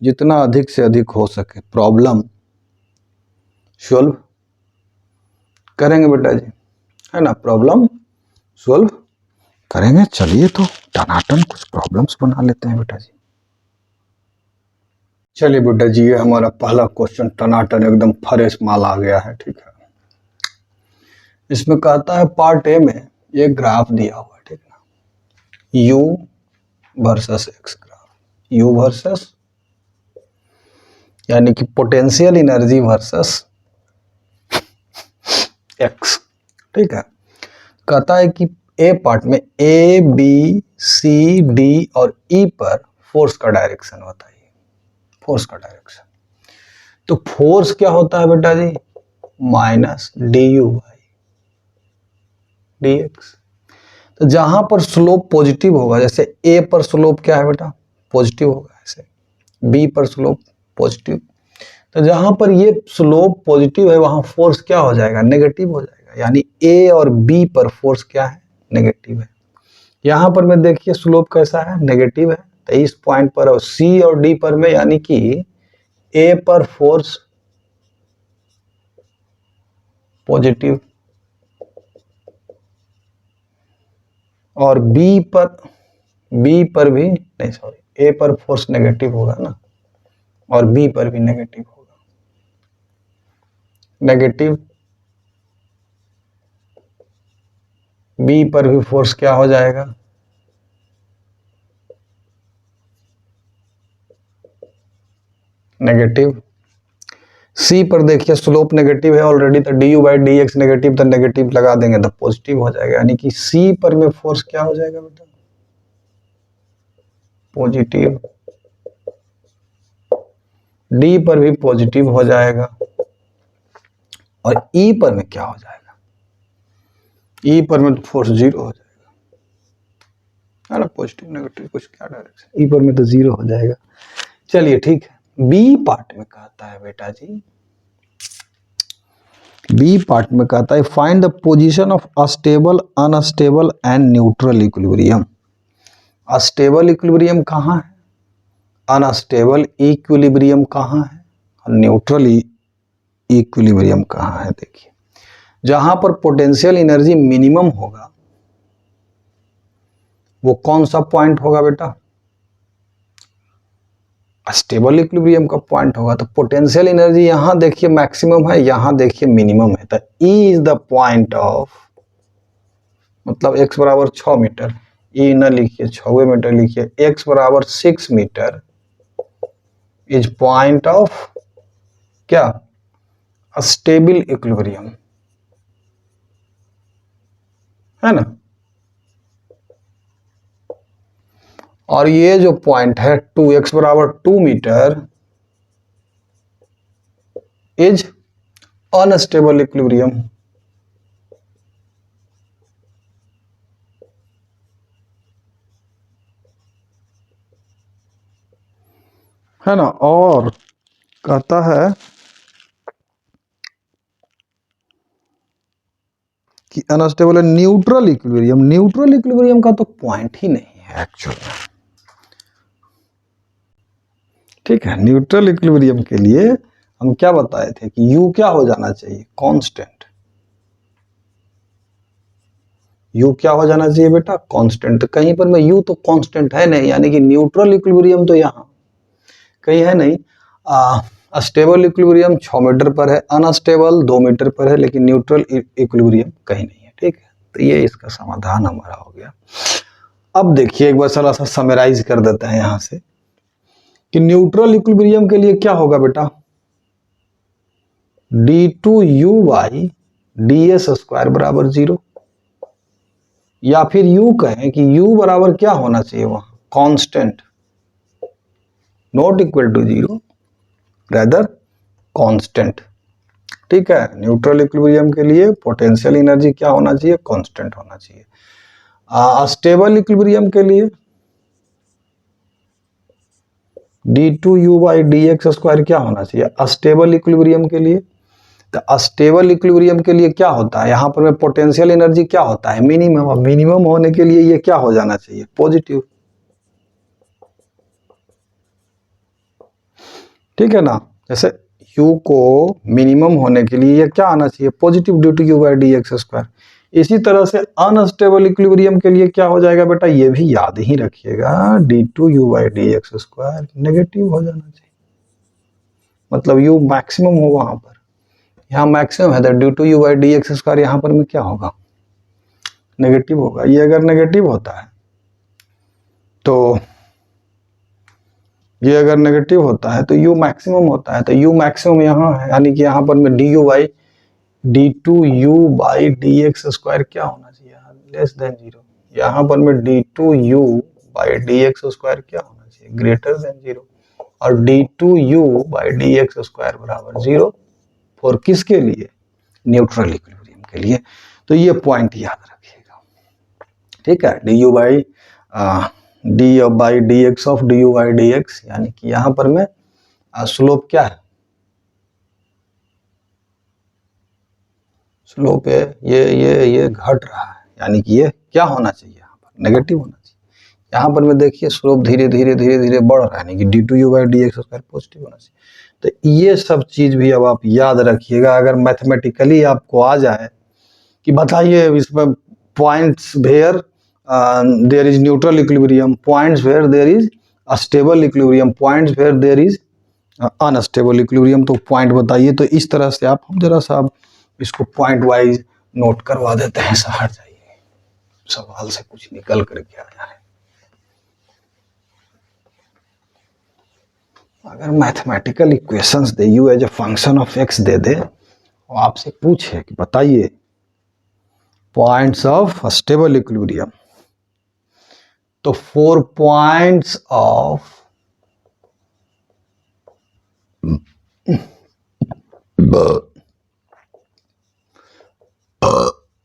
जितना अधिक से अधिक हो सके प्रॉब्लम सॉल्व करेंगे बेटा जी, है ना, प्रॉब्लम सॉल्व करेंगे। चलिए तो टनाटन कुछ प्रॉब्लम्स बना लेते हैं बेटा जी। चलिए बेटा जी, ये हमारा पहला क्वेश्चन टनाटन एकदम फ्रेश माल आ गया है। ठीक है, इसमें कहता है पार्ट ए में ये ग्राफ दिया हुआ है, ठीक ना, you versus x graph, you versus यानी कि पोटेंशियल एनर्जी वर्सेस एक्स। ठीक है, कहता है कि ए पार्ट में ए बी सी डी और ई पर फोर्स का डायरेक्शन होता है, फोर्स का डायरेक्शन। तो फोर्स क्या होता है बेटा जी? Minus D you by D x. तो जहां पर स्लोप पॉजिटिव होगा, जैसे ए पर स्लोप क्या है बेटा? पॉजिटिव होगा, ऐसे बी पर स्लोप पॉजिटिव, तो जहां पर ये स्लोप पॉजिटिव है वहां फोर्स क्या हो जाएगा? नेगेटिव हो जाएगा। यानी ए और बी पर फोर्स क्या है? नेगेटिव है। यहां पर में देखिए स्लोप कैसा है? नेगेटिव है। तो इस पॉइंट पर और सी और डी पर में यानी कि ए पर फोर्स पॉजिटिव और बी पर भी नहीं, सॉरी, ए पर फोर्स नेगेटिव होगा ना, और बी पर भी नेगेटिव होगा। नेगेटिव बी पर भी फोर्स क्या हो जाएगा? नेगेटिव। सी पर देखिए स्लोप नेगेटिव है ऑलरेडी, तो D you by D x negative, तो नेगेटिव लगा देंगे तो पॉजिटिव हो जाएगा। यानी कि सी पर में फोर्स क्या हो जाएगा बेटा? पॉजिटिव। डी पर भी पॉजिटिव हो जाएगा, और ई पर में क्या हो जाएगा? ई पर में तो फोर्स 0 हो जाएगा, है ना, पॉजिटिव नेगेटिव कुछ क्या डायरेक्शन, ई पर में तो 0 हो जाएगा। चलिए ठीक है, बी पार्ट में कहता है बेटा जी, बी पार्ट में कहता है find the position of astable, unstable and neutral equilibrium. Astable equilibrium कहाँ है? अनस्टेबल इक्विलिब्रियम कहाँ है? न्यूट्रल इक्विलिब्रियम कहाँ है? देखिए, जहां पर पोटेंशियल एनर्जी मिनिमम होगा वो कौन सा पॉइंट होगा बेटा? स्टेबल इक्विलिब्रियम का पॉइंट होगा। तो पोटेंशियल एनर्जी यहां देखिए मैक्सिमम है, यहां देखिए मिनिमम है। तो E is the point of, मतलब x बराबर 6 मीटर, ई न लिखिए 6 मीटर लिखिए, x बराबर 6 मीटर इज पॉइंट ऑफ क्या? स्टेबल इक्विलिब्रियम, है ना। और ये जो पॉइंट है 2x बराबर 2 मीटर इज अनस्टेबल इक्विलिब्रियम, है ना। और कहता है कि अनस्टेबल है न्यूट्रल इक्विलिब्रियम। न्यूट्रल इक्विलिब्रियम का तो पॉइंट ही नहीं है एक्चुअल में, ठीक है। न्यूट्रल इक्विलिब्रियम के लिए हम क्या बताए थे कि u क्या हो जाना चाहिए? कांस्टेंट। u क्या हो जाना चाहिए बेटा? कांस्टेंट। कहीं पर में u तो कांस्टेंट है नहीं, यानी कि न्यूट्रल इक्विलिब्रियम तो यहाँ कहीं है नहीं। स्टेबल इक्विलिब्रियम 6 मीटर पर है, अनस्टेबल 2 मीटर पर है, लेकिन न्यूट्रल इक्विलिब्रियम कहीं नहीं है, ठीक है। तो ये इसका समाधान हमारा हो गया। अब देखिए एक बार थोड़ा सा समराइज कर देते हैं यहां से कि न्यूट्रल इक्विलिब्रियम के लिए क्या होगा बेटा? d2u by D S square बराबर 0, या फिर u कहें कि u बराबर क्या होना चाहिए वहां? Constant, not equal to 0, rather constant, ठीक है। न्यूट्रल इक्विलिब्रियम के लिए पोटेंशियल एनर्जी क्या होना चाहिए? कांस्टेंट होना चाहिए। स्टेबल इक्विलिब्रियम के लिए d2u by D X square क्या होना चाहिए? अस्टेबल इक्विलिब्रियम के लिए। तो अस्टेबल इक्विलिब्रियम के लिए क्या होता है? यहां पर पोटेंशियल एनर्जी क्या होता है? मिनिमम। मिनिमम होने के लिए ये क्या हो जाना चाहिए? पॉजिटिव, ठीक है ना। जैसे u को मिनिमम होने के लिए ये क्या आना चाहिए? Positive D two U by D X square. इसी तरह से अनस्टेबल इक्विलिब्रियम के लिए क्या हो जाएगा बेटा? ये भी याद ही रखिएगा, d2u by D X square negative हो जाना चाहिए, मतलब u मैक्सिमम हो वहां पर। यहाँ मैक्सिमम है तो D two U by D X square यहाँ पर में क्या होगा? नेगेटिव होगा। ये अगर नेगेटिव होता है तो ये अगर नेगेटिव होता है तो u मैक्सिमम होता है, तो u मैक्सिमम यहाँ है, यानी कि यहाँ पर में D you by d2u by D X square क्या होना चाहिए? Less than 0। यहाँ पर में d2u by D X square क्या होना चाहिए? Greater than 0। और d2u by D X square बराबर 0 फॉर किसके लिए? न्यूट्रल इक्विलिब्रियम के लिए। तो ये पॉइंट याद रखिएगा, ठीक है। D you by D by D x of D you by D x, यानी कि यहां पर में स्लोप क्या है? स्लोप है ये घट रहा है, यानी कि ये क्या होना चाहिए? यहाँ पर नेगेटिव होना चाहिए। यहाँ पर में देखिए स्लोप धीरे धीरे धीरे धीरे बढ़ रहा है, यानी कि D two U by D X square positive होना चाहिए। तो ये सब चीज भी अब आप याद रखिएगा। अगर मैथमेटिकली आपको आ जाए कि बताइए इसमें points where there is neutral equilibrium, points where there is a stable equilibrium, points where there is unstable equilibrium, तो पॉइंट बताइए। तो इस तरह से आप हम जरा सा इसको पॉइंट वाइज नोट करवा देते हैं, हट जाइए, सवाल से कुछ निकल करके आया है। अगर मैथमेटिकल इक्वेशंस दे u as a function of x दे दे और आपसे पूछे कि बताइए पॉइंट्स ऑफ स्टेबल इक्विलिब्रियम, तो 4 पॉइंट्स ऑफ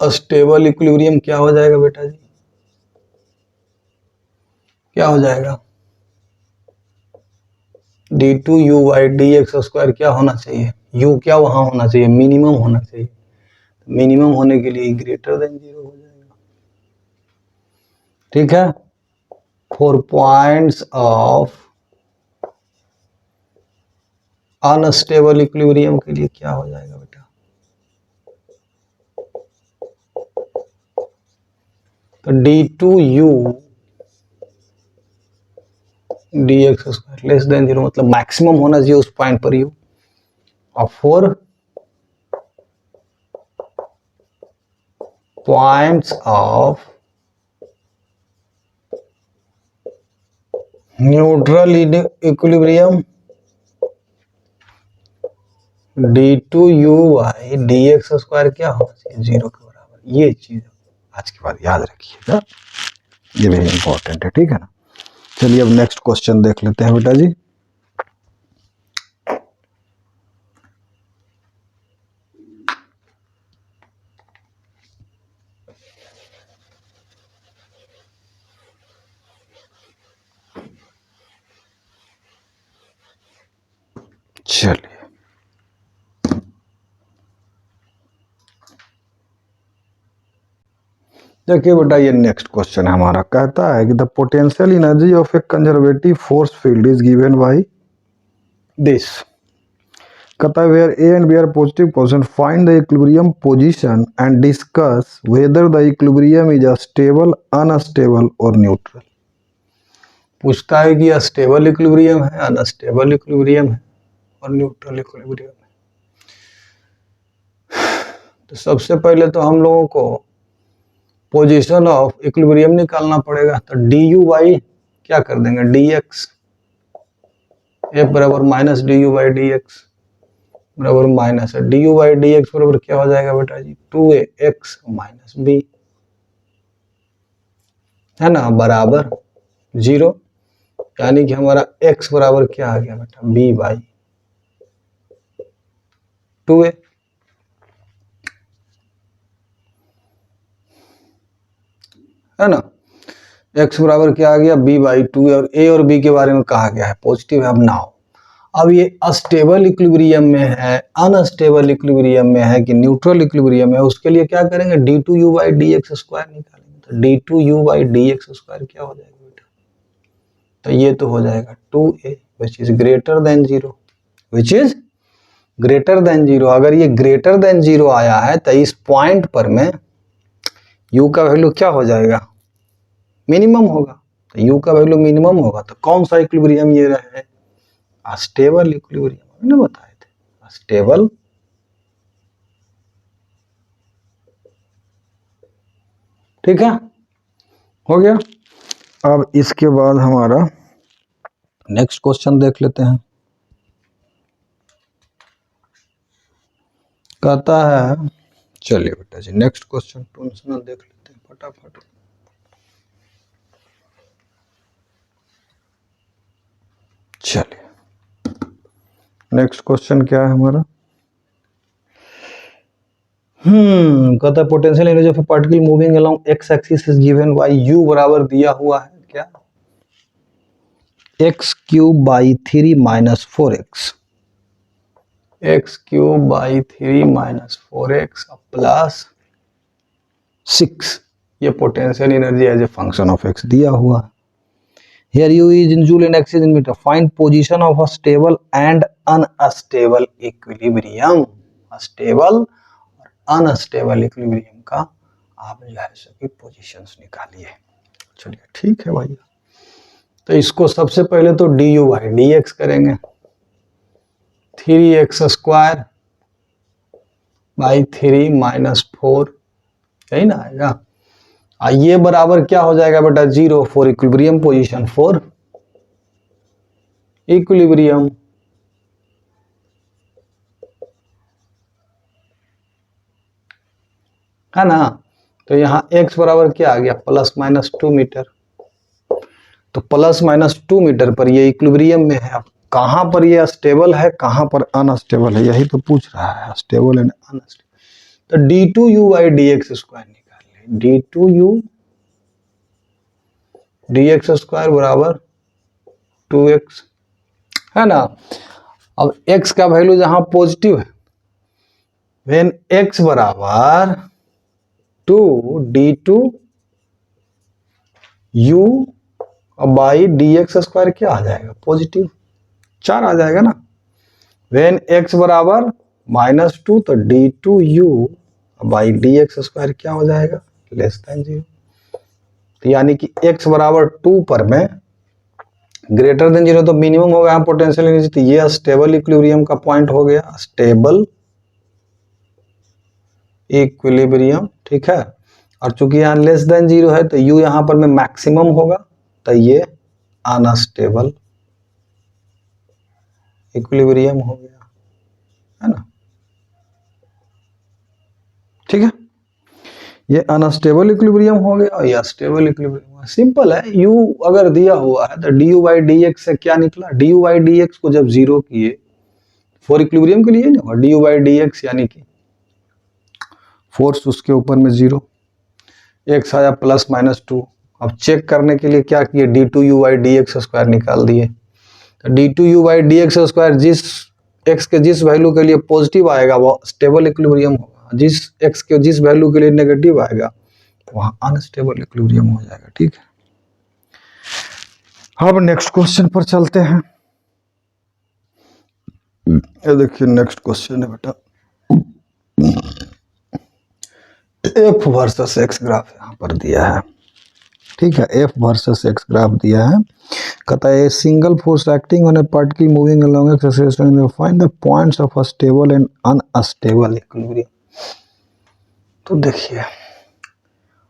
स्टेबल इक्विलिब्रियम क्या हो जाएगा बेटा जी? क्या हो जाएगा? D two U by D X square क्या होना चाहिए? u क्या वहां होना चाहिए? मिनिमम होना चाहिए। मिनिमम होने के लिए ग्रेटर देन 0 हो जाएगा, ठीक है। 4 पॉइंट्स ऑफ अनस्टेबल इक्विलिब्रियम के लिए क्या हो जाएगा बेटा? तो d2u dx² लेस देन 0, मतलब मैक्सिमम होना चाहिए उस पॉइंट पर u, और 4 points of neutral equilibrium d2u by dx² क्या होना चाहिए? 0 के बराबर। ये चीज आज के बाद याद रखिएगा, ये वेरी इंपॉर्टेंट है, ठीक है ना। चलिए अब नेक्स्ट क्वेश्चन देख लेते हैं बेटा जी। चलिए देखिए बेटा, ये नेक्स्ट क्वेश्चन हमारा कहता है कि the potential energy of a conservative force field is given by this. कहता है where A and B are positive position, find the equilibrium position and discuss whether the equilibrium is stable, unstable और neutral. पूछता है कि stable equilibrium है, unstable equilibrium है और neutral equilibrium है। तो सबसे पहले तो हम लोगों को पोजीशन ऑफ इक्विलिब्रियम निकालना पड़ेगा। तो डी यू बाई क्या कर देंगे, डी एक्स, एफ बराबर minus D you by D X बराबर माइनस है, D you by D X बराबर क्या हो जाएगा बेटा जी, 2ax माइनस बी, है ना, बराबर 0। यानी कि हमारा x बराबर क्या आ गया बेटा, b बाई 2a, है ना। x बराबर क्या आ गया, b बाई 2, और a और b के बारे में कहा गया है पॉजिटिव है। अब नाउ अब ये अस्टेबल इक्विलिब्रियम में है, अनस्टेबल इक्विलिब्रियम में है कि न्यूट्रल इक्विलिब्रियम है, उसके लिए क्या करेंगे, d2u बाई dx² निकालेंगे। तो d2u बाई dx² क्या हो जाएगा बेटा, तो ये तो हो जाएगा 2a which is greater than 0, which is greater than 0। अगर ये ग्रेटर देन 0 आया है तो इस पॉइंट पर में u का वैल्यू क्या हो जाएगा, मिनिमम होगा। तो u का वैल्यू मिनिमम होगा तो कौन सा इक्विलिब्रियम ये रहे, स्टेबल इक्विलिब्रियम, मैंने बताए थे स्टेबल ठीक है, हो गया। अब इसके बाद हमारा नेक्स्ट क्वेश्चन देख लेते हैं। कहता है, चलिए बेटा जी नेक्स्ट क्वेश्चन टेंशन देख लेते हैं फटाफट। चलिए नेक्स्ट क्वेश्चन क्या है हमारा, कहता है potential energy of a particle moving along x axis is given by U बराबर दिया हुआ है क्या, X cube by 3 minus 4x, X cube by 3 minus 4x plus 6, ये potential energy as a function of x दिया हुआ है। Here u is in joule and x is in meter. Find position of a stable and unstable equilibrium. Stable और unstable equilibrium का आप जो है सभी पोजीशंस निकालिए। चलिए ठीक है भैया, तो इसको सबसे पहले तो D you by D x करेंगे, 3x² बाई 3 माइनस 4, यही ना आएगा। ये बराबर क्या हो जाएगा बेटा, 0 for equilibrium position, for equilibrium, है ना। तो यहाँ x बराबर क्या आ गया, प्लस माइनस 2 मीटर। तो प्लस माइनस 2 मीटर पर ये इक्विलिब्रियम में है। अब कहां पर ये स्टेबल है, कहां पर अनस्टेबल है, यही तो पूछ रहा है, स्टेबल एंड अनस्टेबल। तो d2u बाई dx² निकाल ले, d2u dx² बराबर 2x, है ना। अब x का वैल्यू जहां पॉजिटिव है, व्हेन x बराबर 2 d2u बाई dx² क्या आ जाएगा, पॉजिटिव 4 आ जाएगा ना। व्हेन x बराबर -2 तो d2u बाई dx² क्या हो जाएगा, लेस देन 0। तो यानी कि x बराबर 2 पर में ग्रेटर देन 0 तो मिनिमम होगा यहाँ पोटेंशियल एनर्जी, तो ये स्टेबल इक्विलिब्रियम का पॉइंट हो गया, स्टेबल इक्विलिब्रियम, ठीक है। और चूंकि यहाँ लेस देन 0 है तो u यहाँ पर में मैक्सिमम होगा, तो ये अनस्टेबल इक्विलिब्रियम हो गया, है ना, ठीक है। ये अनस्टेबल इक्विलिब्रियम हो गया और ये स्टेबल इक्विलिब्रियम। सिंपल है, u अगर दिया हुआ है तो du बाई dx से क्या निकला, du बाई dx को जब जीरो किए फॉर इक्विलिब्रियम के लिए ना, du बाई dx यानी कि फोर्स उसके ऊपर में 0, x आया +-2। अब चेक करने के लिए क्या किए, d2u बाई dx² निकाल दिए। तो d2u बाई dx² जिस x के जिस वैल्यू के लिए पॉजिटिव आएगा वो स्टेबल इक्विलिब्रियम होगा, जिस x के जिस वैल्यू के लिए नेगेटिव आएगा वहां अनस्टेबल इक्विलिब्रियम हो जाएगा, ठीक है। अब नेक्स्ट क्वेश्चन पर चलते हैं। ये देखिए नेक्स्ट क्वेश्चन है बेटा, f वर्सेस x ग्राफ यहाँ पर दिया है, ठीक है। f वर्सेस x ग्राफ दिया है, कहता है single force acting on A particle moving along x axis, find the points of a stable and unstable equilibrium. तो देखिए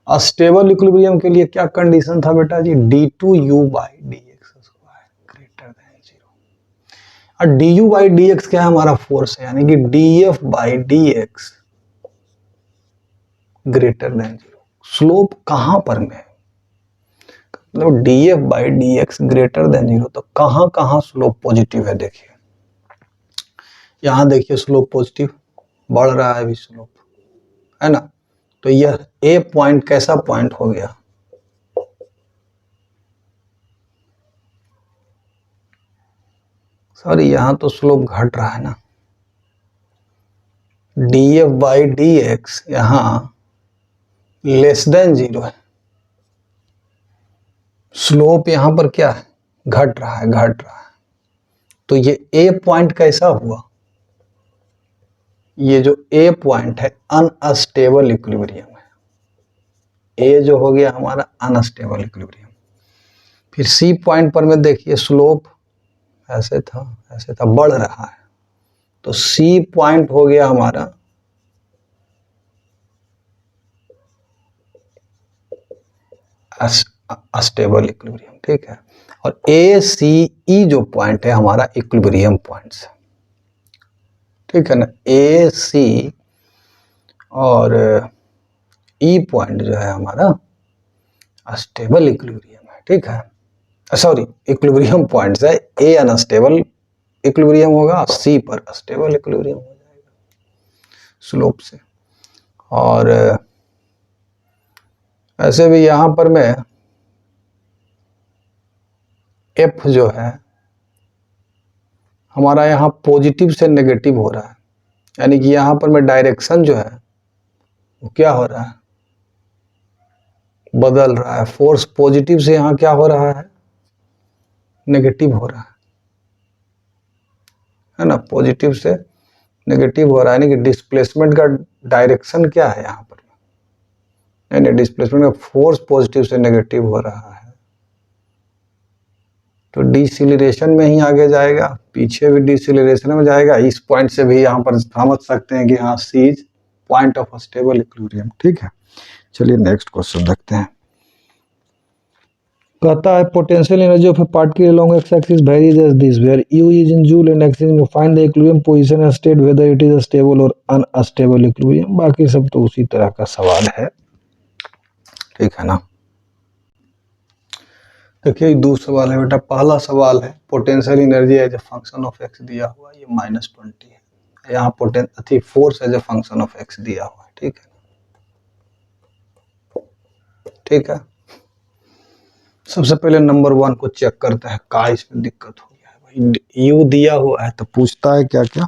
अस्टेबल इक्विलिब्रियम के लिए क्या कंडीशन था बेटा जी, d2u by dx² greater than 0। और du बाई dx क्या है, हमारा फोर्स है, यानी कि df by dx greater than 0। Slope कहां पर में है, मतलब df by dx greater than 0, तो कहां कहां स्लोप पॉजिटिव है। देखिए यहां देखिए स्लोप पॉजिटिव, बढ़ रहा है अभी स्लोप, है ना। तो यह ए पॉइंट कैसा पॉइंट हो गया, सॉरी यहां तो स्लोप घट रहा है ना, df बाई dx यहां लेस देन 0 है, स्लोप यहां पर क्या है, घट रहा है, घट रहा है। तो ये ए पॉइंट कैसा हुआ, ये जो ए पॉइंट है अनस्टेबल इक्विलिब्रियम है, ए जो हो गया हमारा अनस्टेबल इक्विलिब्रियम। फिर सी पॉइंट पर में देखिए स्लोप ऐसे था, बढ़ रहा है, तो सी पॉइंट हो गया हमारा अस्टेबल इक्विलिब्रियम, ठीक है। और ए सी ई जो पॉइंट है हमारा इक्विलिब्रियम पॉइंट्स, ठीक है ना। ए सी और ई पॉइंट जो है हमारा अस्टेबल इक्विलिब्रियम है, ठीक है, सॉरी इक्विलिब्रियम पॉइंट्स है। ए अनस्टेबल इक्विलिब्रियम होगा, सी पर स्टेबल इक्विलिब्रियम हो जाएगा स्लोप से। और ऐसे भी यहां पर मैं एफ जो है हमारा यहाँ पॉजिटिव से नेगेटिव हो रहा है, यानी कि यहां पर मैं डायरेक्शन जो है वो क्या हो रहा है, बदल रहा है। फोर्स पॉजिटिव से यहाँ क्या हो रहा है, नेगेटिव हो रहा है ना, पॉजिटिव से नेगेटिव हो रहा है, यानी कि डिस्प्लेसमेंट का डायरेक्शन क्या है यहाँ पर, नहीं डिस्प्लेसमेंट का फोर्स पॉजिटिव से नेगेटिव हो रहा है, तो डिसिलरेशन में ही आगे जाएगा, पीछे भी डिसिलरेशन में जाएगा। इस पॉइंट से भी यहाँ पर समझ सकते हैं कि हाँ C is point of stable equilibrium, ठीक है। चलिए नेक्स्ट क्वेश्चन देखते हैं। कहता है potential energy of a particle along x axis varies as this where u is in joule and x is find the equilibrium position and state whether it is stable और unstable equilibrium. बाकी सब तो उसी तरह का सवाल है, ठीक है ना। देखिए दो सवाल है बेटा। पहला सवाल है potential energy as a function of X दिया हुआ, ये -20 है, यहाँ potential force as a function of X दिया हुआ है, ठीक है, ठीक है। सबसे पहले नंबर 1 को चेक करते हैं, का इसमें दिक्कत हो गया है भाई। यू दिया हुआ है तो पूछता है क्या क्या,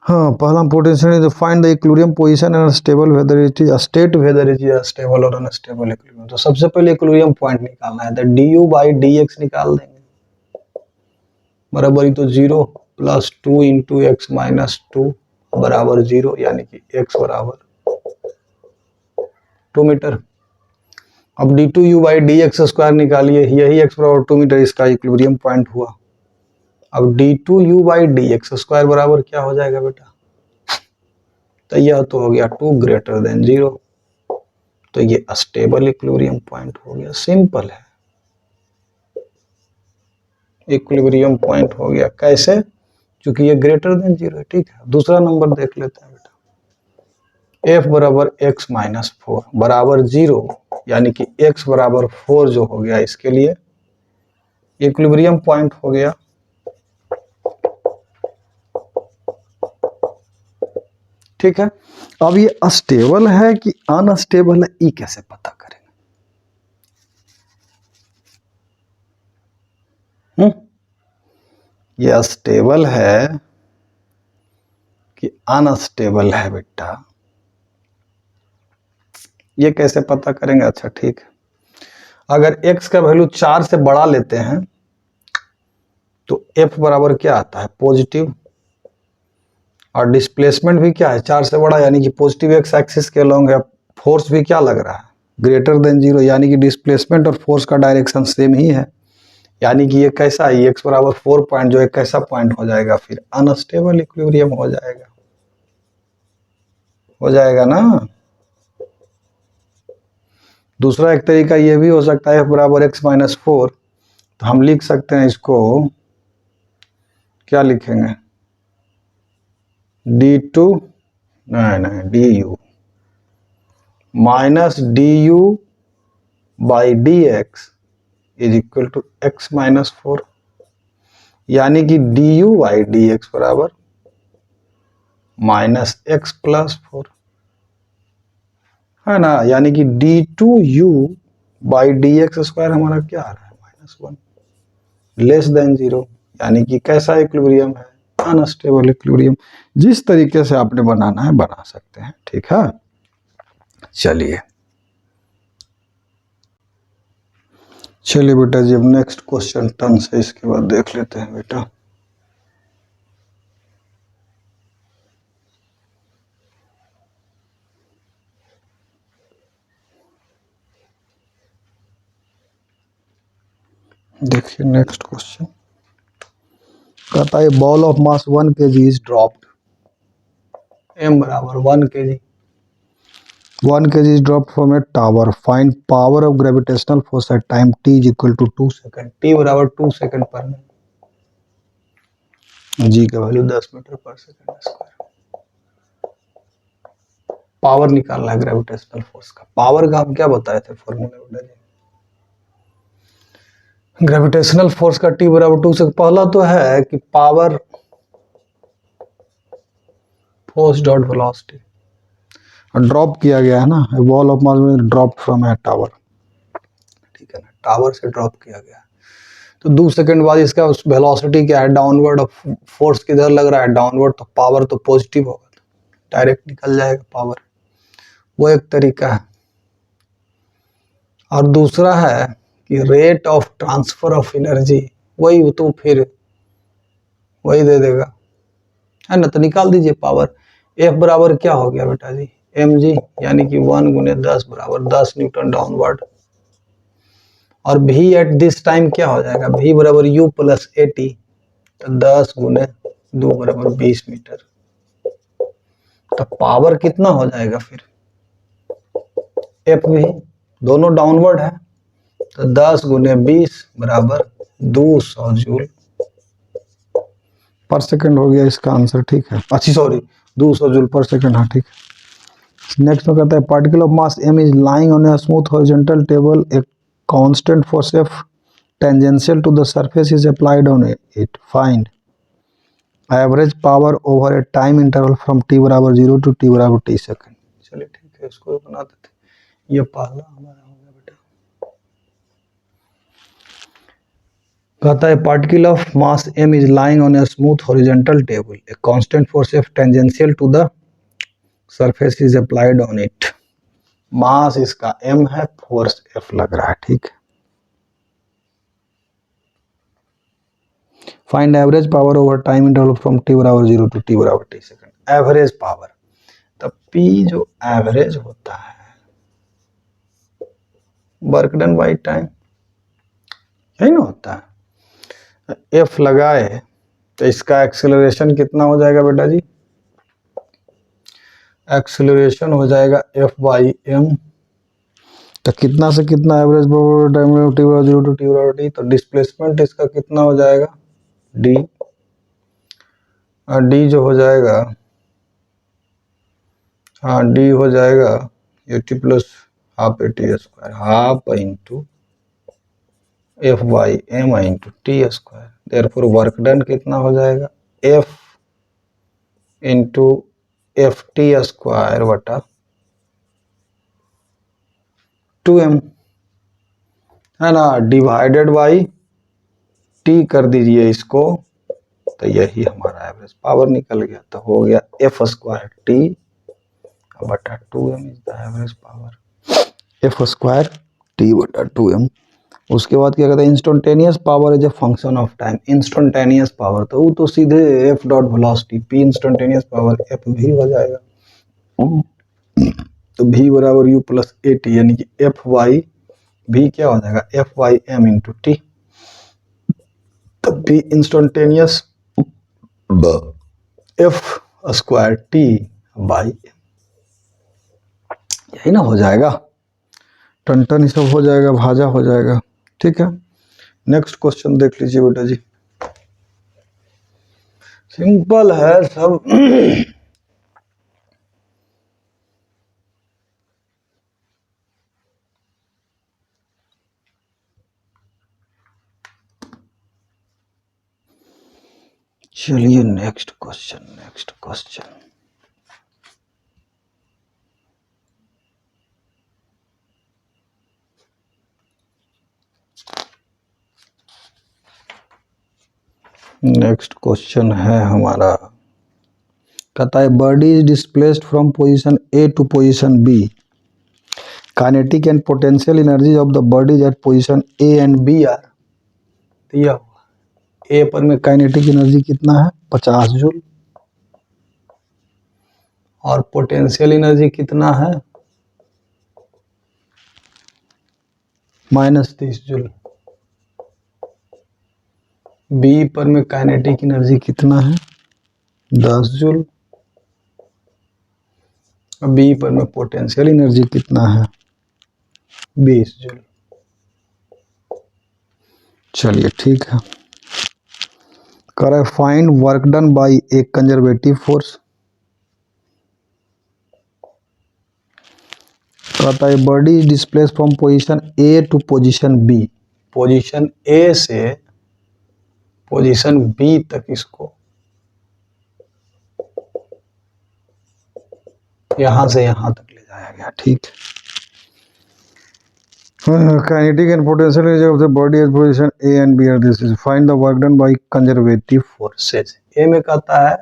हाँ पहला potential find the equilibrium position and stable weather it is state whether is stable और अनस्टेबल इक्विलिब्रियम। तो सबसे पहले इक्विलिब्रियम पॉइंट निकालना है, तो du बाई dx निकाल देंगे, बराबर तो 0 प्लस 2 इंटू एक्स माइनस 2 बराबर 0, यानी कि x बराबर 2 मीटर। अब d2u by D X square निकालिए, यही x बराबर 2 मीटर इसका इक्विलिब्रियम पॉइंट हुआ। अब d2u by D X square बराबर क्या हो जाएगा बेटा, तो यह तो हो गया 2 ग्रेटर देन 0, तो ये स्टेबल इक्विलिब्रियम पॉइंट हो गया। सिंपल है, इक्विलिब्रियम पॉइंट हो गया। कैसे? क्योंकि ये ग्रेटर देन 0 है। ठीक है, दूसरा नंबर देख लेते हैं बेटा। f बराबर x माइनस 4 बराबर 0, यानी कि x बराबर 4 जो हो गया, इसके लिए इक्विलिब्रियम पॉइंट हो गया। ठीक है, अब ये अस्टेबल है कि अनस्टेबल है, ये कैसे पता करेंगे? ये अस्टेबल है कि अनस्टेबल है बेटा, ये कैसे पता करेंगे? अच्छा ठीक है, अगर x का वैल्यू 4 से बड़ा लेते हैं तो f बराबर क्या आता है, पॉजिटिव, और डिस्प्लेसमेंट भी क्या है, 4 से बड़ा, यानी कि पॉजिटिव एक्स एक्सिस के अलोंग है। फोर्स भी क्या लग रहा है, ग्रेटर देन 0, यानी कि डिस्प्लेसमेंट और फोर्स का डायरेक्शन सेम ही है, यानी कि ये कैसा है, x बराबर 4 पॉइंट जो है कैसा पॉइंट हो जाएगा, फिर अनस्टेबल इक्विलिब्रियम हो जाएगा ना। दूसरा एक तरीका ये भी हो सकता है, f बराबर x माइनस 4, तो हम लिख सकते हैं इसको, क्या लिखेंगे, d2 नहीं du minus du by D X is equal to X minus 4, यानी कि du बाई डी एक्स बराबर माइनस एक्स प्लस 4, है ना, यानी कि d2u by D X square हमारा क्या आ रहा है, -1 लेस देन 0, यानी कि कैसा इक्विलिब्रियम है, अनस्टेबल इक्विलिब्रियम। जिस तरीके से आपने बनाना है बना सकते हैं। ठीक है, चलिए बेटा जी, अब नेक्स्ट क्वेश्चन टर्न से इसके बाद देख लेते हैं बेटा। देखिए नेक्स्ट क्वेश्चन कहता है, ball of mass 1 kg is dropped, m बराबर 1 kg, 1 kg is dropped from a tower. Find power of gravitational force at time t is equal to 2 second, t बराबर 2 सेकंड पर मिनट, g का value 10 metre पर second square. Power निकालना है gravitational force का। Power का हम क्या बताए थे फॉर्मूला बेटा जी, ग्रेविटेशनल फोर्स का t बराबर 2 से, पहला तो है कि power force dot velocity, drop किया गया है ना, बॉल ऑफ मास में ड्रॉप फ्रॉम ए टावर, ठीक है ना, टावर से ड्रॉप किया गया, तो 2 सेकंड बाद इसका वेलोसिटी क्या है, डाउनवर्ड, फोर्स किधर लग रहा है, डाउनवर्ड, तो पावर तो पॉजिटिव होगा, डायरेक्ट निकल जाएगा पावर, वो एक तरीका है। और दूसरा है कि rate of transfer of energy, वही तो फिर वही दे देगा, है ना, तो निकाल दीजिए पावर। F बराबर क्या हो गया बेटा जी, mg, यानी कि 1 गुने 10 बराबर 10 न्यूटन डाउनवर्ड, और v एट दिस टाइम क्या हो जाएगा, v बराबर u प्लस 80, तो 10 गुने 2 बराबर 20 मीटर, तो पावर कितना हो जाएगा फिर, एफ भी दोनों डाउनवर्ड है, तो 10 गुने 20 बराबर 200 जूल पर सेकंड हो गया इसका आंसर। ठीक है, अच्छी सॉरी 200 जूल पर सेकंड, हाँ ठीक है। नेक्स्ट में कहता है, particle of mass m is lying on a smooth horizontal table, a constant force F tangential to the surface is applied on it. Find average power over A time interval from t बराबर 0 to t बराबर t second. चलिए ठीक है, इसको बना देते, ये पहला हमारा हो गया बेटा। कहता है, particle of mass m is lying on a smooth horizontal table, a constant force F tangential to the surface is applied on it. Mass इसका m है, फोर्स F लग रहा है, ठीक है। Find average power over time interval from t बराबर 0 to t बराबर t second. Average power, तो P जो एवरेज होता है वर्क डन बाई टाइम, यही ना होता है। F लगाए तो इसका एक्सेलरेशन कितना हो जाएगा बेटा जी? एक्सेलरेशन हो जाएगा F/m। तो कितना से कितना एवरेज टाइम t बराबर 0 टू t बराबर t, तो डिस्प्लेसमेंट इसका कितना हो जाएगा? d। और d जो हो जाएगा, हाँ d हो जाएगा at plus half at square, half into F/m into T square. Therefore work done कितना हो जाएगा? F इंटू ft स्क्वायर बटा 2m, है ना, डिवाइडेड बाई t कर दीजिए इसको, तो यही हमारा एवरेज पावर निकल गया। तो हो गया F स्क्वायर t बटा 2m is the average power. F square t बटा 2m। उसके बाद क्या कहते हैं? Instantaneous power is a function of time. Instantaneous power तो वो तो सीधे F dot velocity P instantaneous power F भी हो जाएगा। तो v बराबर u प्लस ए टी, यानी कि एफ वाई भी क्या हो जाएगा? F Y M into T. तब भी instantaneous F square T by, यही ना हो जाएगा। टन टन ये सब हो जाएगा, भाजा हो जाएगा। ठीक है, नेक्स्ट क्वेश्चन देख लीजिए बेटा जी। सिंपल है सब। चलिए next question, next question. Next question है हमारा, कहता है body is displaced from position A to position B, kinetic and potential energy of the body at position A and B are दिया हुआ। ए पर में काइनेटिक एनर्जी कितना है? 50 जूल, और पोटेंशियल एनर्जी कितना है? -30 जूल। बी पर में काइनेटिक एनर्जी कितना है? 10 जूल। बी पर में पोटेंशियल एनर्जी कितना है? 20 जूल। चलिए ठीक है, करे find work done by a conservative force. कहता है body is displaced from position A to position B, position A से पोजीशन बी तक इसको यहां से यहां तक ले जाया गया। ठीक, kinetic and potential energy of the body at position A and B are this is, find the work done by conservative forces. A में कहता है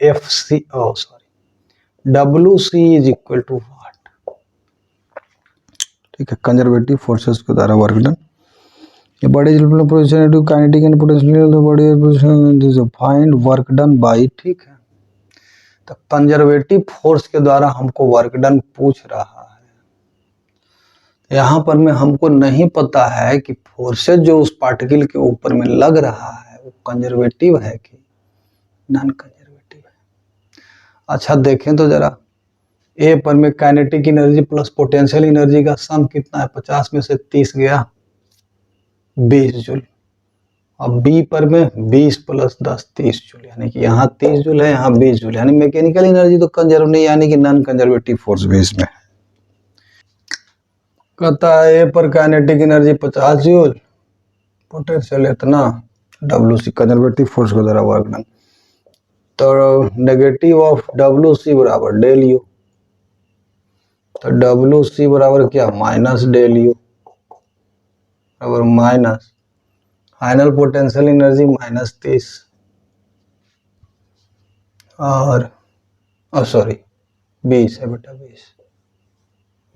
F C, oh sorry, W C is equal to what? ठीक है, conservative forces के द्वारा work done. ये body position to kinetic and potential body position this find work done by. ठीक है, तो कंजर्वेटिव फोर्स के द्वारा हमको वर्क डन पूछ रहा है। यहाँ पर में हमको नहीं पता है कि फोर्सेस जो उस पार्टिकल के ऊपर में लग रहा है वो कंजर्वेटिव है कि नॉन कंजर्वेटिव है। अच्छा देखें तो जरा, ए पर में kinetic energy plus potential energy का सम कितना है? 50 में से 30 गया 20 जूल। अब बी पर में 20 प्लस 10 30 जूल, यानी कि यहाँ 30 जूल है, यहाँ 20 जूल, यानी मैकेनिकल एनर्जी तो कंजर्व नहीं, यानी कि नॉन कंजर्वेटिव फोर्स भी इसमें है। कहता है ए पर काइनेटिक एनर्जी 50 जूल, पोटेंशियल इतना, डब्ल्यू सी कंजर्वेटिव फोर्स के द्वारा वर्क डन। तो नेगेटिव ऑफ डब्ल्यू सी बराबर डेल यू, तो डब्ल्यू सी बराबर क्या? माइनस डेल यू बराबर माइनस फाइनल पोटेंशियल एनर्जी -30, और सॉरी 20 है बेटा, 20।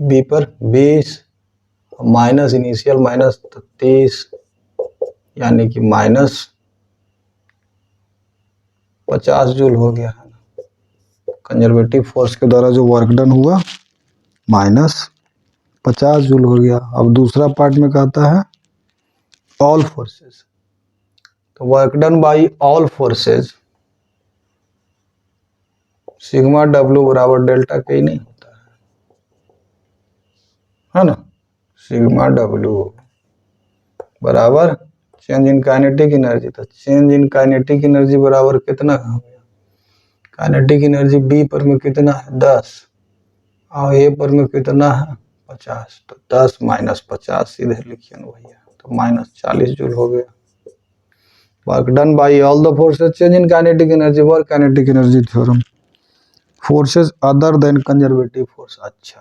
बी पर 20 माइनस इनिशियल -30, यानी कि -20 50 जूल हो गया है ना। कंजर्वेटिव फोर्स के द्वारा जो वर्क डन हुआ माइनस 50 जूल हो गया। अब दूसरा पार्ट में कहता है ऑल फोर्सेस, तो work done by all forces sigma W बराबर डेल्टा के ही नहीं होता है ना। सिग्मा डब्ल्यू बराबर चेंज इन काइनेटिक एनर्जी, तो चेंज इन काइनेटिक एनर्जी बराबर कितना हो गया, काइनेटिक एनर्जी बी पर में कितना है 10 और ए पर में कितना है 50, तो 10 माइनस 50 सीधे लिखिए ना भैया, तो माइनस 40 जूल हो गया। Work done by all the forces change in kinetic energy, work kinetic energy theorem, forces other than conservative force. अच्छा,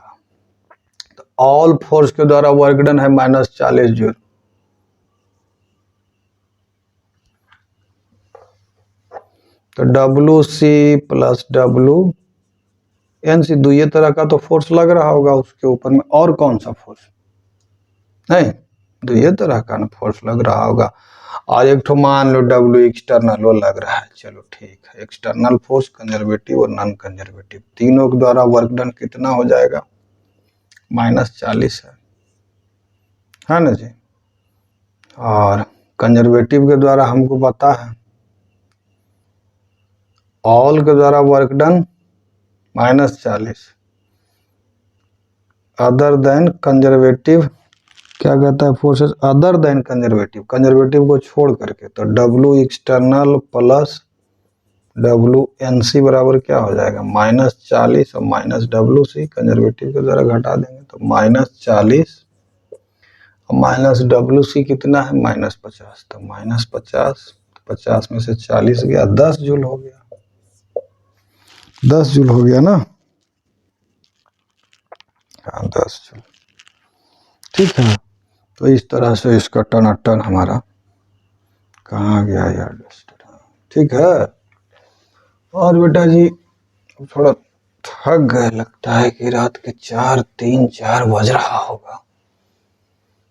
तो ऑल फोर्स के द्वारा वर्क डन है माइनस 40 जूल, तो W C plus W N C, दो ये तरह का तो फोर्स लग रहा होगा उसके ऊपर में, और कौन सा फोर्स नहीं, दो ये तरह का ना फोर्स लग रहा होगा, और एक तो मान लो डब्ल्यू एक्सटर्नल वो लग रहा है। चलो ठीक है, एक्सटर्नल फोर्स कंजर्वेटिव और नॉन कंजर्वेटिव तीनों के द्वारा वर्क डन कितना हो जाएगा, माइनस 40 है ना जी। और कंजर्वेटिव के द्वारा हमको पता है ऑल के द्वारा work done minus 40, other than conservative क्या कहता है forces other than conservative, conservative को छोड़ करके, तो W external plus W N C बराबर क्या हो जाएगा माइनस 40 और माइनस डब्ल्यू सी कंजर्वेटिव के द्वारा घटा देंगे, तो माइनस 40 और माइनस डब्ल्यू सी कितना है माइनस 50, तो माइनस 50, 50 में से 40 गया 10 जूल हो गया, 10 जूल हो गया ना, हाँ 10 जूल। ठीक है, तो इस तरह से इसका टन टन हमारा कहाँ गया यार, ठीक है। और बेटा जी थोड़ा थक गए, लगता है कि रात के 4 बज रहा होगा।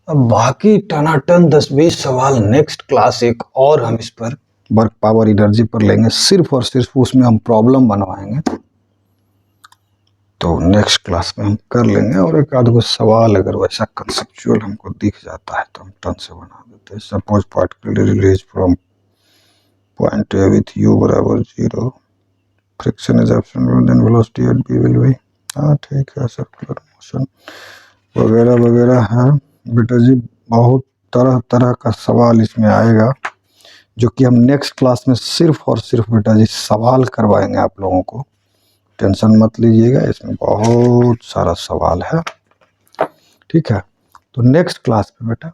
अब बाकी टनाटन 10-20 सवाल नेक्स्ट क्लास एक और हम इस पर वर्क पावर एनर्जी पर लेंगे, सिर्फ और सिर्फ उसमें हम प्रॉब्लम बनवाएंगे, तो नेक्स्ट क्लास में हम कर लेंगे। और एक आध सवाल अगर वैसा कंसेप्चुअल हमको दिख जाता है तो हम टन से बना देते हैं। Suppose particle release from point A with U बराबर 0, friction is absent then velocity at B will be, हाँ ठीक है, सर्कुलर मोशन वगैरह वगैरह है बेटा जी। बहुत तरह तरह का सवाल इसमें आएगा, जो कि हम नेक्स्ट क्लास में सिर्फ और सिर्फ बेटा जी सवाल करवाएंगे आप लोगों को, टेंशन मत लीजिएगा, इसमें बहुत सारा सवाल है। ठीक है, तो नेक्स्ट क्लास में बेटा,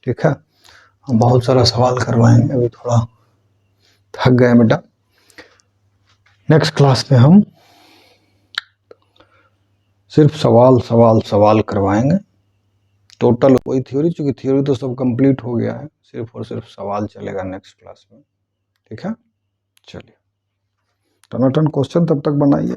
ठीक है, हम बहुत सारा सवाल करवाएंगे, अभी थोड़ा थक गए बेटा। नेक्स्ट क्लास में हम सिर्फ सवाल सवाल सवाल करवाएंगे, टोटल कोई थ्योरी, चूंकि थ्योरी तो सब कंप्लीट हो गया है, सिर्फ और सिर्फ सवाल चलेगा नेक्स्ट क्लास में। ठीक है, चलिए टनाटन क्वेश्चन तब तक बनाइए।